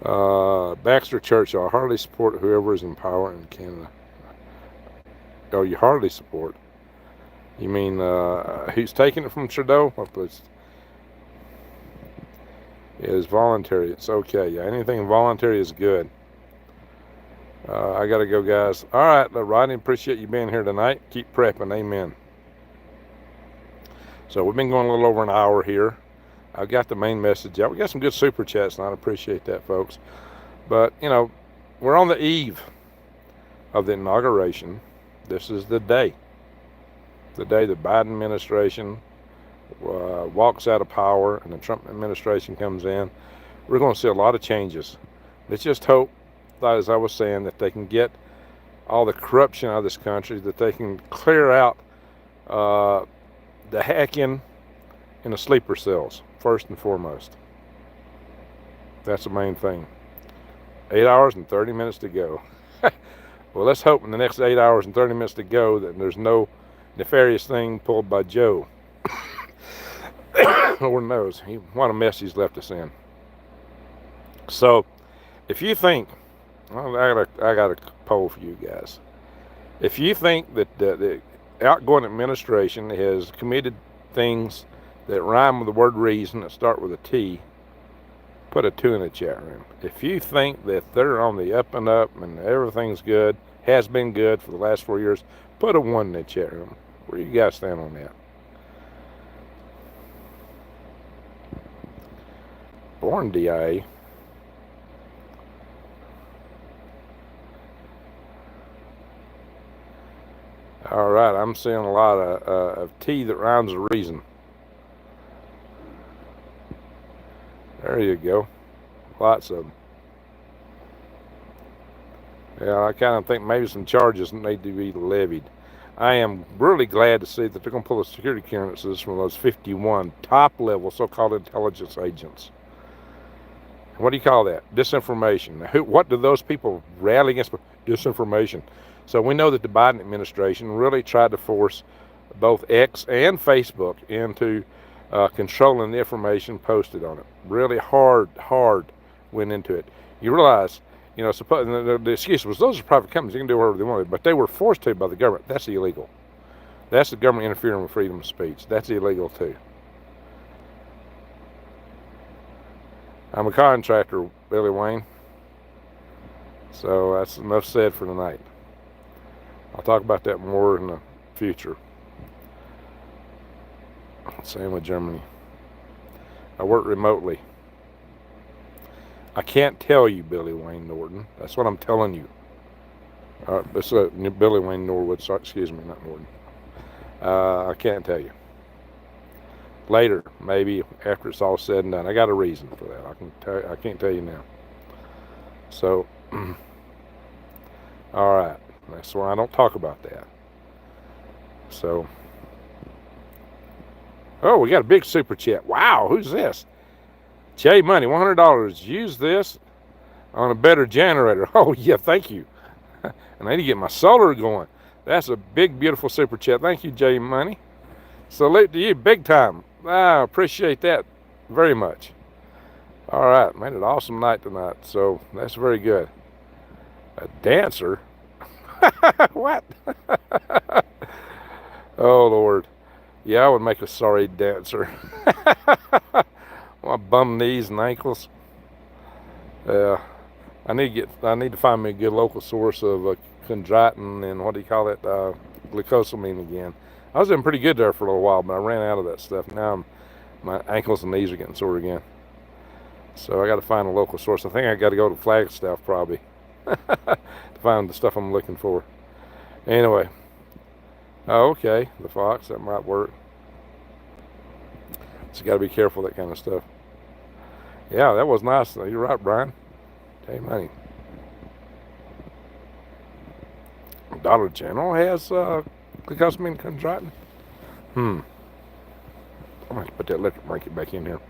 Baxter Churchill, I hardly support whoever is in power in Canada. Oh, you hardly support? You mean who's taking it from Trudeau? It is voluntary. It's okay. Yeah, anything voluntary is good. I got to go, guys. All right, Rodney, appreciate you being here tonight. Keep prepping. Amen. So we've been going a little over an hour here. I've got the main message out. We got some good super chats, and I appreciate that, folks. But, we're on the eve of the inauguration. This is the day the Biden administration walks out of power and the Trump administration comes in. We're going to see a lot of changes. Let's just hope, as I was saying, that they can get all the corruption out of this country, that they can clear out the hacking in the sleeper cells, first and foremost. That's the main thing. 8 hours and 30 minutes to go. Well, let's hope in the next 8 hours and 30 minutes to go that there's no nefarious thing pulled by Joe. Lord knows, what a mess he's left us in. So, if you think, well, I got a poll for you guys. If you think that the outgoing administration has committed things that rhyme with the word reason, that start with a T, put a 2 in the chat room. If you think that they're on the up and up and everything's good, has been good for the last 4 years, put a 1 in the chat room. Where you guys stand on that? Born DIA. All right, I'm seeing a lot of T that rhymes with reason. There you go. Lots of them. Yeah, I kind of think maybe some charges need to be levied. I am really glad to see that they're going to pull the security clearances from those 51 top-level so-called intelligence agents. What do you call that? Disinformation. What do those people rally against? Disinformation. So we know that the Biden administration really tried to force both X and Facebook into controlling the information posted on it. Really hard went into it. You realize, you know, the excuse was those are private companies, they can do whatever they wanted, but they were forced to by the government. That's illegal. That's the government interfering with freedom of speech. That's illegal too. I'm a contractor, Billy Wayne. So that's enough said for tonight. I'll talk about that more in the future. Same with Germany. I work remotely. I can't tell you, Billy Wayne Norton. That's what I'm telling you. It's Billy Wayne Norwood. Sorry, excuse me, not Norton. I can't tell you. Later, maybe after it's all said and done. I got a reason for that. I can't tell you now. So, all right. That's why I don't talk about that. So, oh, we got a big super chat. Wow, who's this? Jay Money, $100. Use this on a better generator. Oh, yeah, thank you. And I need to get my solar going. That's a big, beautiful super chat. Thank you, Jay Money. Salute to you, big time. I appreciate that very much. All right, made an awesome night tonight, so that's very good. A dancer? What? Oh, Lord. Yeah, I would make a sorry dancer. My bum knees and ankles. I need to find me a good local source of chondroitin and what do you call it, glucosamine again. I was doing pretty good there for a little while, but I ran out of that stuff. Now my ankles and knees are getting sore again. So I got to find a local source. I think I got to go to Flagstaff probably to find the stuff I'm looking for. Anyway. Oh, okay, the Fox, that might work. So you got to be careful with that kind of stuff. Yeah, that was nice. You're right, Brian. Hey, money. Dollar General has glucosamine chondroitin. I'm going to put that electric blanket back in here.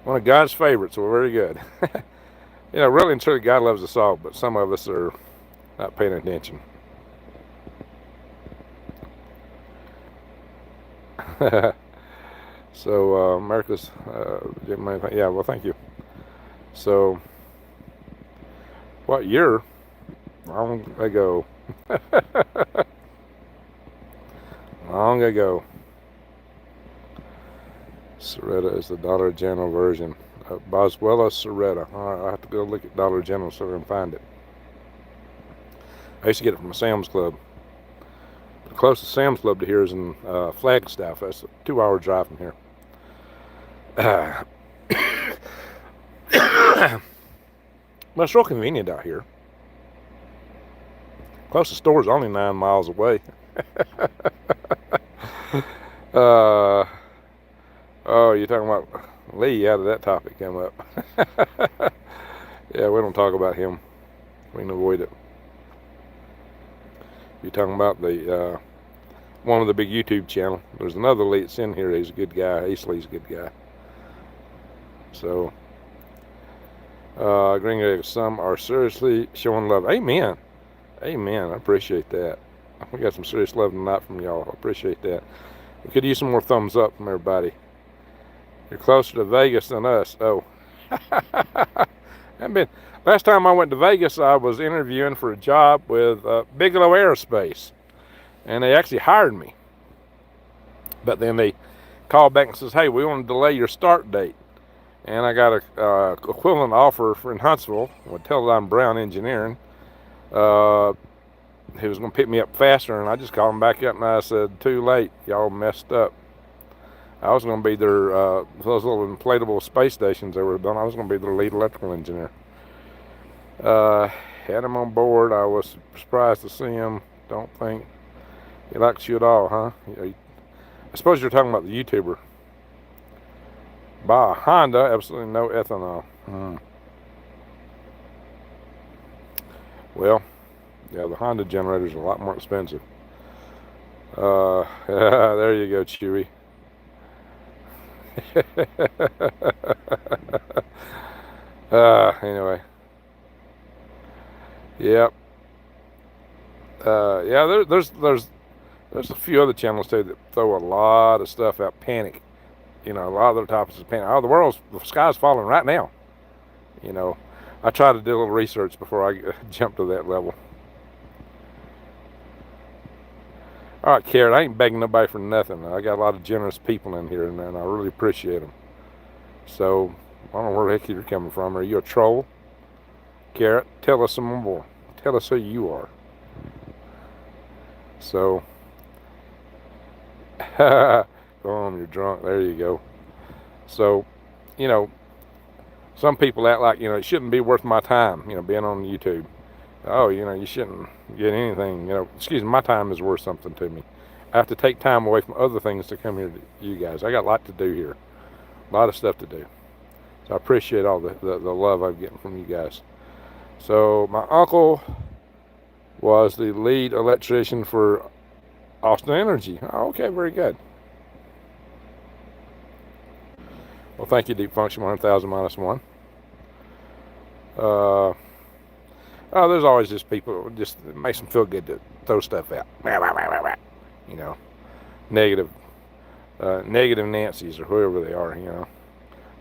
One of God's favorites, so very good. You know, really and truly, God loves us all, but some of us are not paying attention. So America's yeah, well, thank you. So what year? Long ago. Long ago. Soretta is the Dollar General version. Boswell Soretta. All right, I'll have to go look at Dollar General so I can find it. I used to get it from a Sam's Club. The closest Sam's Club to here is in Flagstaff. That's a 2-hour drive from here. Well, it's real convenient out here. Closest store is only 9 miles away. Oh, you're talking about Lee? How did that topic come up? Yeah, we don't talk about him. We can avoid it. You're talking about the one of the big YouTube channel. There's another Lee that's in here. He's a good guy. Ace Lee's a good guy. So, Agreeing that some are seriously showing love. Amen. Amen. I appreciate that. We got some serious love tonight from y'all. I appreciate that. We could use some more thumbs up from everybody. You're closer to Vegas than us. Oh. I've been. Last time I went to Vegas, I was interviewing for a job with Bigelow Aerospace, and they actually hired me. But then they called back and says, "Hey, we want to delay your start date." And I got a equivalent offer in Huntsville with Teledyne Brown Engineering. He was going to pick me up faster, and I just called him back up and I said, "Too late, y'all messed up." I was going to be their those little inflatable space stations they were done. I was going to be their lead electrical engineer. Had him on board. I was surprised to see him. Don't think he likes you at all, huh? I suppose you're talking about the YouTuber. Buy a Honda, absolutely no ethanol. Well, yeah, the Honda generator's a lot more expensive. There you go, Chewy. Anyway. Yep. Yeah, there's a few other channels too that throw a lot of stuff out. Panic. A lot of their topics is panic. Oh, the sky's falling right now. I try to do a little research before I jump to that level. All right, Carrot, I ain't begging nobody for nothing. I got a lot of generous people in here, and I really appreciate them. So, I don't know where the heck you're coming from. Are you a troll? Carrot, tell us some more. Tell us who you are. So, go on, you're drunk. There you go. So, some people act like, it shouldn't be worth my time, being on YouTube. Oh, you shouldn't get anything, excuse me, my time is worth something to me. I have to take time away from other things to come here to you guys. I got a lot to do here, a lot of stuff to do. So I appreciate all the love I'm getting from you guys. So my uncle was the lead electrician for Austin Energy. Oh, okay, very good. Well, thank you, Deep Function 100,000 minus 1. Oh, there's always just people, just it makes them feel good to throw stuff out. Negative Nancy's or whoever they are,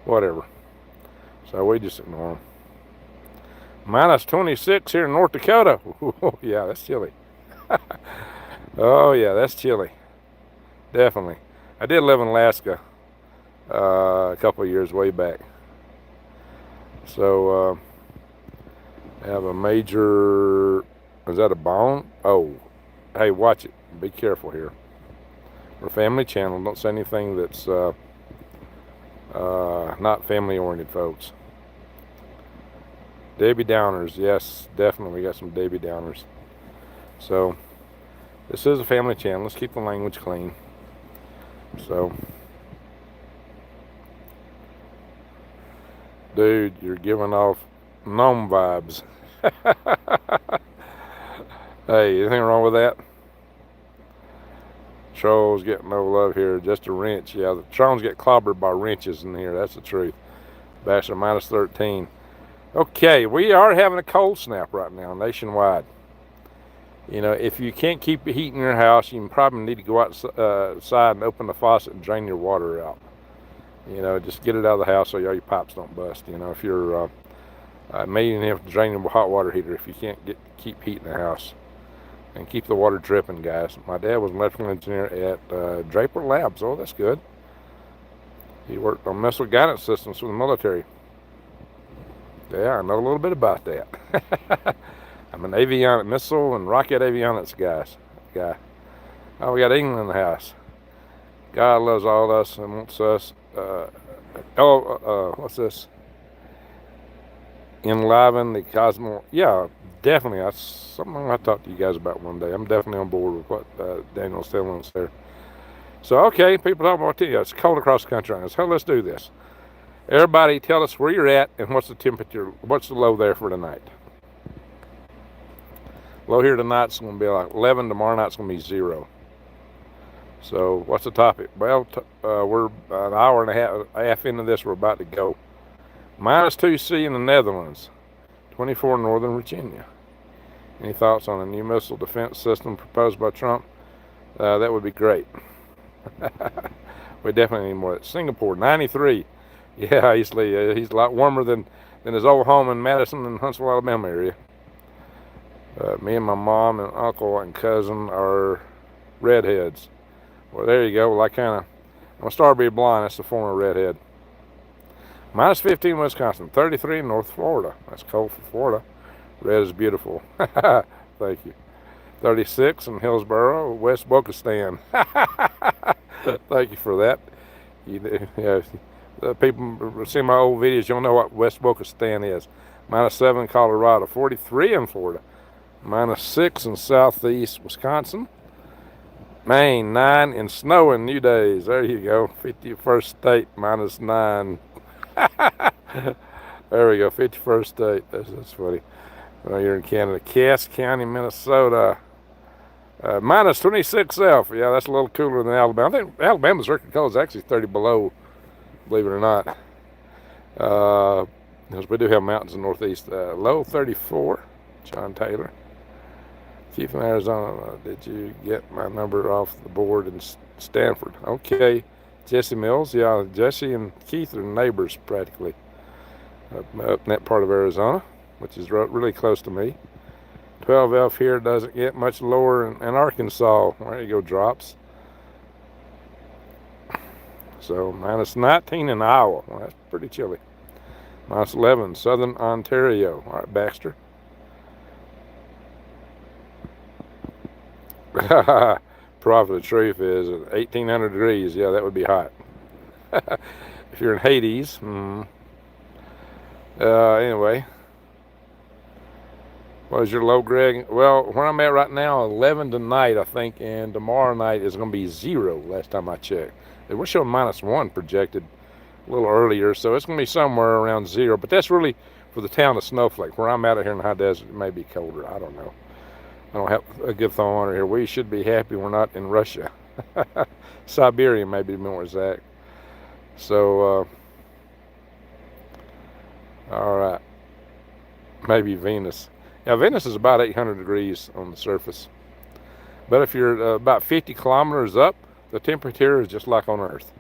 whatever. So we just ignore them. Minus 26 here in North Dakota. Ooh, yeah, that's chilly. Oh, yeah, that's chilly. Definitely. I did live in Alaska a couple of years way back. So, I have a major, is that a bone? Oh, hey, watch it. Be careful here. We're a family channel. Don't say anything that's not family-oriented, folks. Debbie Downers. Yes, definitely. We got some Debbie Downers. So, this is a family channel. Let's keep the language clean. So, dude, you're giving off gnome vibes. Hey, anything wrong with that? Trolls getting no love here. Just a wrench. Yeah, the trolls get clobbered by wrenches in here. That's the truth. Bachelor minus 13. Okay, we are having a cold snap right now nationwide. If you can't keep the heat in your house, you probably need to go outside and open the faucet and drain your water out. Just get it out of the house so all your pipes don't bust. If you're maybe even have to drain your hot water heater if you can't keep heat in the house. And keep the water dripping, guys. My dad was an electrical engineer at Draper Labs. Oh, that's good. He worked on missile guidance systems for the military. Yeah, I know a little bit about that. I'm an missile and rocket avionics guy. Oh, we got England in the house. God loves all of us and wants us. What's this? Enliven the cosmos. Yeah, definitely. That's something I'll talk to you guys about one day. I'm definitely on board with what Daniel's telling us there. So, okay, people talking about it's cold across the country right now. So let's do this. Everybody tell us where you're at and what's the temperature, what's the low there for tonight. Low here tonight's going to be like 11. Tomorrow night's going to be 0. So, what's the topic? Well, we're an hour and a half into this. We're about to go. -2C in the Netherlands. 24 Northern Virginia. Any thoughts on a new missile defense system proposed by Trump? That would be great. We definitely need more. Singapore, 93. Yeah, he's a lot warmer than his old home in Madison and Huntsville, Alabama area. Me and my mom and uncle and cousin are redheads. Well, there you go. Well, I'm a Starberry blonde. That's the former redhead. -15 Wisconsin, 33 in North Florida. That's cold for Florida. Red is beautiful. Thank you. 36 in Hillsboro, West Bokistan. Thank you for that. People see my old videos, you'll know what West Bokistan is. -7 in Colorado, 43 in Florida. -6 in southeast Wisconsin. Maine, 9 in snow and New Days. There you go. 51st state, -9. There we go, 51st state. That's funny. Well, you're in Canada. Cass County, Minnesota. -26 F. Yeah, that's a little cooler than Alabama. I think Alabama's record cold is actually 30 below, believe it or not. Because we do have mountains in the northeast. Low 34. John Taylor. Chief in Arizona. Did you get my number off the board in Stanford? Okay. Jesse Mills. Yeah, Jesse and Keith are neighbors practically up in that part of Arizona, which is really close to me. 12F here doesn't get much lower in Arkansas. There you go, drops. So -19 in Iowa. Well, that's pretty chilly. -11 Southern Ontario. All right, Baxter. Prophet of truth is 1,800 degrees. Yeah, that would be hot. If you're in Hades. Anyway. What is your low, Greg? Well, where I'm at right now, 11 tonight, I think, and tomorrow night is going to be 0 last time I checked. We're showing -1 projected a little earlier, so it's going to be somewhere around 0. But that's really for the town of Snowflake. Where I'm out here in the high desert, it may be colder. I don't know. I don't have a good thermometer here. We should be happy we're not in Russia. Siberia, maybe more exact. So, all right. Maybe Venus. Yeah, Venus is about 800 degrees on the surface. But if you're about 50 kilometers up, the temperature is just like on Earth.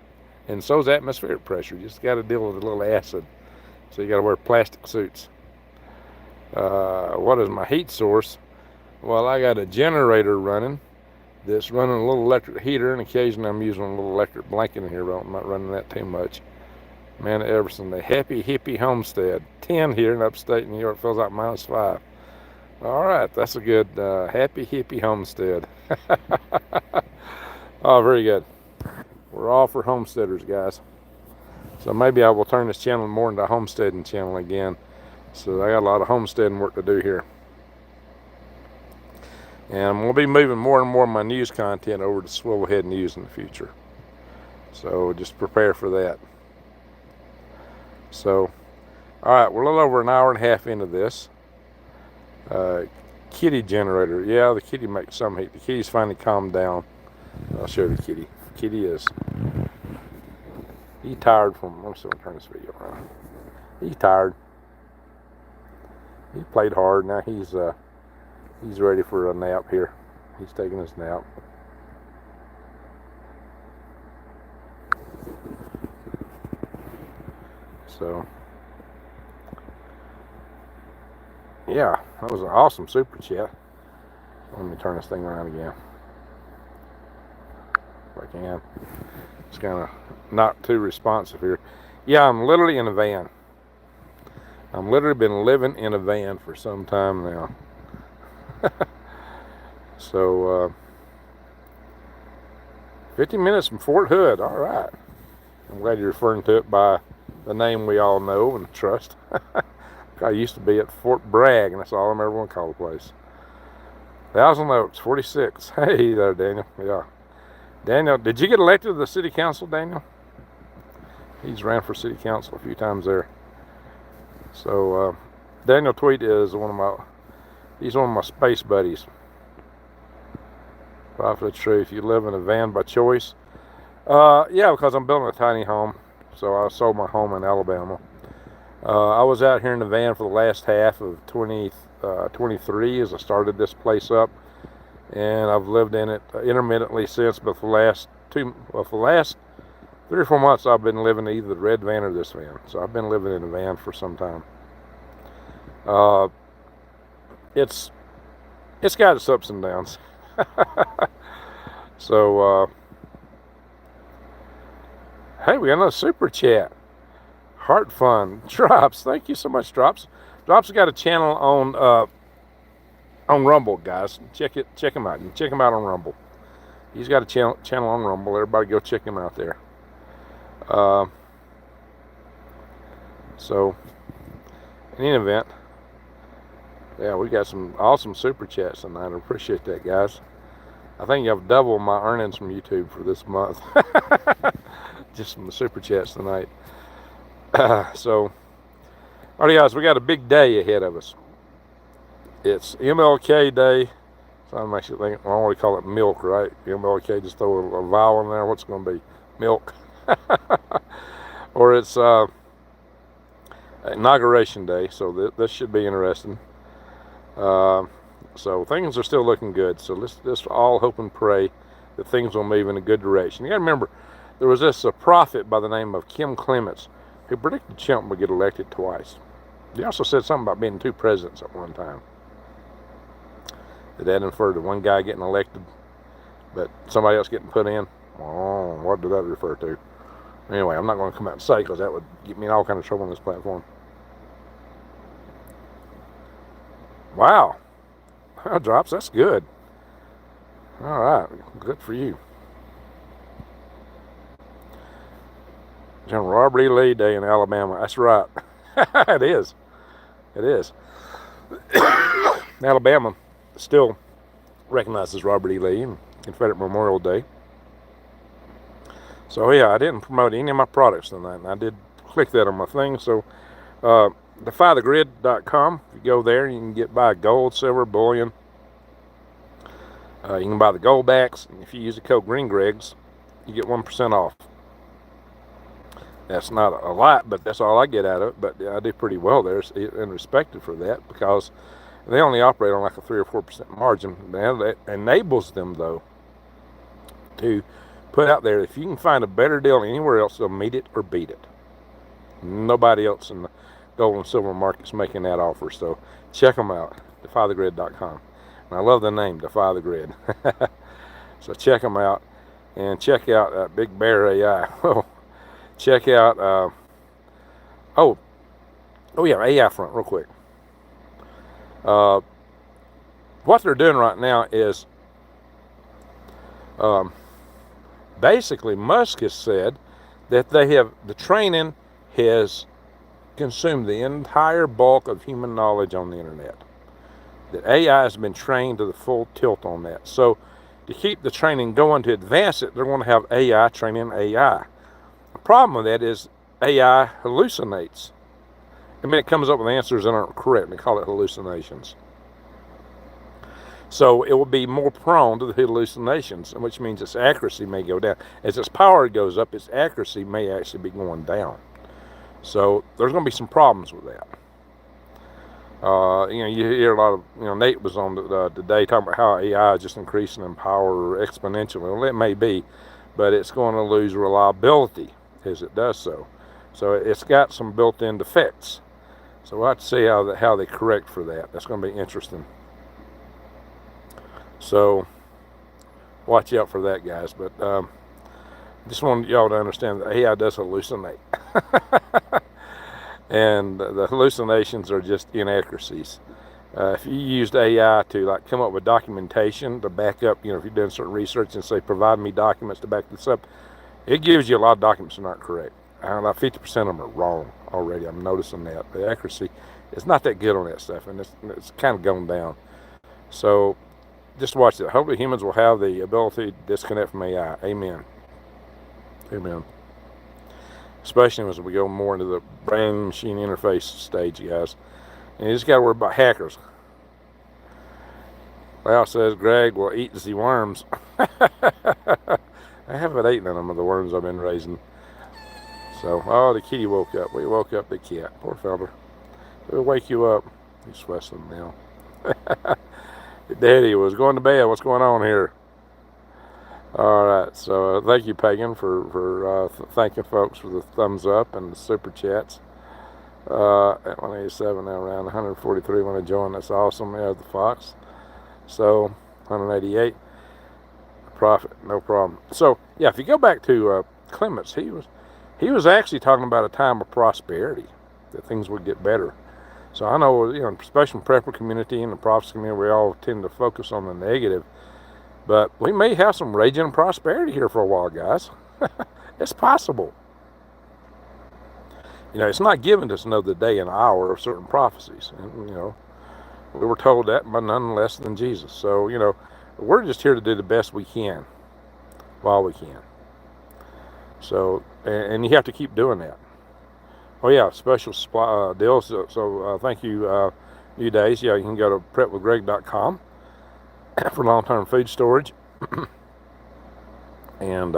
And so is atmospheric pressure. You just got to deal with a little acid. So you got to wear plastic suits. What is my heat source? Well, I got a generator running that's running a little electric heater, and occasionally I'm using a little electric blanket in here, but I'm not running that too much. Amanda Everson, the Happy Hippie Homestead. 10 here in upstate New York, feels like -5. All right, that's a good Happy Hippie Homestead. Oh, very good. We're all for homesteaders, guys. So maybe I will turn this channel more into a homesteading channel again. So I got a lot of homesteading work to do here. And I'm going to be moving more and more of my news content over to Swivelhead News in the future. So just prepare for that. So, all right, we're a little over an hour and a half into this. Kitty generator. Yeah, the kitty makes some heat. The kitty's finally calmed down. I'll show the kitty. Kitty is... He's tired from... I'm just going to turn this video around. He's tired. He played hard. Now he's ready for a nap here. He's taking his nap. So, yeah, that was an awesome super chat. Let me turn this thing around again. If I can. It's kind of not too responsive here. Yeah, I'm literally in a van. I've literally been living in a van for some time now. So, 50 minutes from Fort Hood. All right. I'm glad you're referring to it by the name we all know and trust. I used to be at Fort Bragg, and that's all I'm ever going to call the place. Thousand Oaks, 46. Hey there, Daniel. Yeah. Daniel, did you get elected to the city council, Daniel? He's ran for city council a few times there. So, Daniel Tweet is he's one of my space buddies. Prophet of truth, you live in a van by choice? Yeah, because I'm building a tiny home. So I sold my home in Alabama. I was out here in the van for the last half of 2023 as I started this place up, and I've lived in it intermittently since. But for the last for the last 3 or 4 months, I've been living in either the red van or this van. So I've been living in a van for some time. It's got its ups and downs. So hey, we got another super chat. Heart Fun Drops. Thank you so much, Drops. Drops got a channel on Rumble, guys. Check him out. Check him out on Rumble. He's got a channel on Rumble. Everybody go check him out there. So in any event, yeah, we got some awesome super chats tonight. I appreciate that, guys. I think I've doubled my earnings from YouTube for this month. Just from the super chats tonight. So, all right, guys, we got a big day ahead of us. It's MLK Day. So I'm actually thinking, I don't want to call it milk, right? MLK, just throw a vowel in there. What's it going to be? Milk. Or it's Inauguration Day, so this should be interesting. So things are still looking good. So let's all hope and pray that things will move in a good direction. You got to remember, there was a prophet by the name of Kim Clements who predicted Trump would get elected twice. He also said something about being 2 presidents at one time. Did that infer to one guy getting elected, but somebody else getting put in? Oh, what did that refer to? Anyway, I'm not going to come out and say, because that would get me in all kind of trouble on this platform. Wow. Well, Drops, that's good. All right, good for you. General Robert E. Lee Day in Alabama. That's right. It is. It is. Alabama still recognizes Robert E. Lee and Confederate Memorial Day. So yeah, I didn't promote any of my products tonight, and I did click that on my thing. So defythegrid.com. If you go there, you can buy gold, silver, bullion. You can buy the gold backs. And if you use the code GreenGregs, you get 1% off. That's not a lot, but that's all I get out of it. But I do pretty well there and respected for that, because they only operate on like a 3 or 4% margin. That enables them, though, to put out there, if you can find a better deal anywhere else, they'll meet it or beat it. Nobody else in the gold and silver market's making that offer. So check them out, defythegrid.com. And I love the name, Defy the Grid. So check them out, and check out Big Bear AI. Well, check out, oh yeah, AI front, real quick. What they're doing right now is, basically, Musk has said that the training has consumed the entire bulk of human knowledge on the internet. That AI has been trained to the full tilt on that. So to keep the training going, to advance it, they're going to have AI training AI. The problem with that is AI hallucinates. I mean, it comes up with answers that aren't correct. They call it hallucinations. So it will be more prone to the hallucinations, which means its accuracy may go down. As its power goes up, its accuracy may actually be going down. So there's going to be some problems with that. You hear a lot of, Nate was on today talking about how AI is just increasing in power exponentially. Well, it may be, but it's going to lose reliability as it does so. So it's got some built-in defects. So we'll have to see how they correct for that. That's going to be interesting. So watch out for that, guys. But just wanted y'all to understand that AI does hallucinate. And the hallucinations are just inaccuracies. If you used AI to come up with documentation to back up, if you're doing certain research and say, provide me documents to back this up, it gives you a lot of documents that aren't correct. Like 50% of them are wrong already. I'm noticing that. The accuracy is not that good on that stuff, and it's kind of going down. So just watch it. Hopefully humans will have the ability to disconnect from AI. Amen. Amen. Especially as we go more into the brain-machine interface stage, guys. And you just got to worry about hackers. Well, says Greg will eat the worms. I haven't eaten them of the worms I've been raising. So, oh, the kitty woke up. We woke up the cat. Poor fella. We'll wake you up. He's whistling now. Daddy was going to bed. What's going on here? All right. So, thank you, Pagan, for thanking folks for the thumbs up and the super chats. At 187 now, around 143 want to join. That's awesome. There's the Fox. So 188. Profit, no problem. So yeah, if you go back to Clements, he was actually talking about a time of prosperity, that things would get better. So I know, especially in the prepper community and the prophecy community, we all tend to focus on the negative, but we may have some raging prosperity here for a while, guys. It's possible. It's not given to us to know the day and hour of certain prophecies. And, we were told that by none less than Jesus. So, we're just here to do the best we can while we can. So, and you have to keep doing that. Oh, yeah, special supply deals. So thank you, New Days. Yeah, you can go to prepwithgreg.com for long-term food storage. And,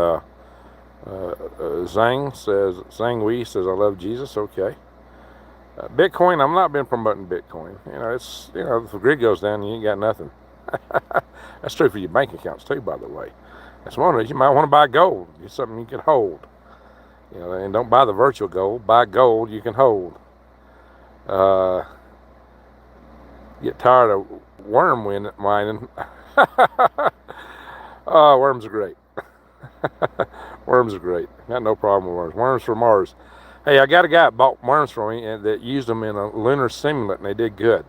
Zhang Wei says, I love Jesus. Okay. Bitcoin, I've not been promoting Bitcoin. It's, if the grid goes down, you ain't got nothing. That's true for your bank accounts too, by the way. That's one reason you might want to buy gold. It's something you can hold. And don't buy the virtual gold. Buy gold you can hold. Get tired of worm mining. Oh, worms are great. Worms are great. Got no problem with worms. Worms from Mars. Hey, I got a guy that bought worms from me and that used them in a lunar simulant, and they did good.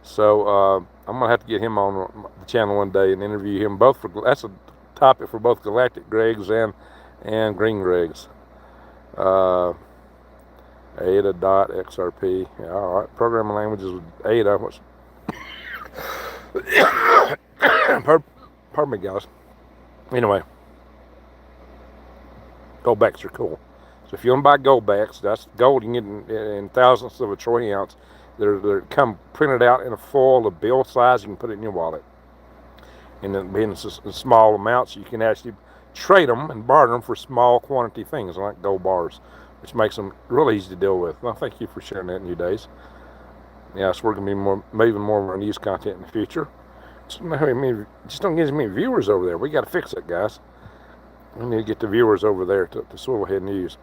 So I'm gonna have to get him on the channel one day and interview him. That's a topic for both Galactic Gregs and Green Gregs. Ada.xrp. Yeah, all right. Programming languages with Ada. Pardon me, guys. Anyway. Goldbacks are cool. So if you want to buy goldbacks, that's gold you can get in thousandths of a troy ounce. They're come printed out in a foil of bill size. You can put it in your wallet. And then being in small amounts, you can actually trade them and barter them for small quantity things like gold bars, which makes them really easy to deal with. Well, thank you for sharing that, New Days. Yeah, so we're going to be maybe more of our news content in the future. Just don't get as many viewers over there. We got to fix it, guys. We need to get the viewers over there to Swivelhead News.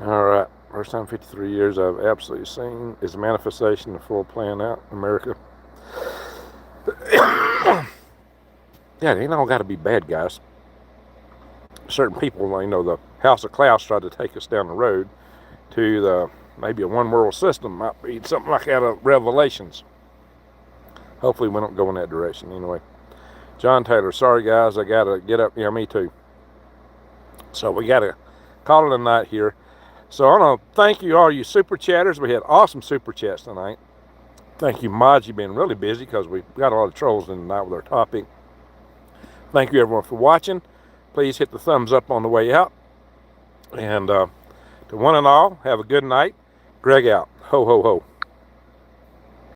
All right. First time in 53 years I've absolutely seen is a manifestation of full playing out in America. Yeah, it ain't all got to be bad, guys. Certain people, the House of Klaus tried to take us down the road to maybe a one world system. Might be something like out of Revelations. Hopefully we don't go in that direction anyway. John Taylor, sorry guys, I gotta get up. Yeah, me too. So we gotta call it a night here. So I want to thank you, all you super chatters. We had awesome super chats tonight. Thank you, Mods. You've been really busy because we got a lot of trolls in tonight with our topic. Thank you everyone for watching. Please hit the thumbs up on the way out. And to one and all, have a good night. Greg out. Ho, ho, ho.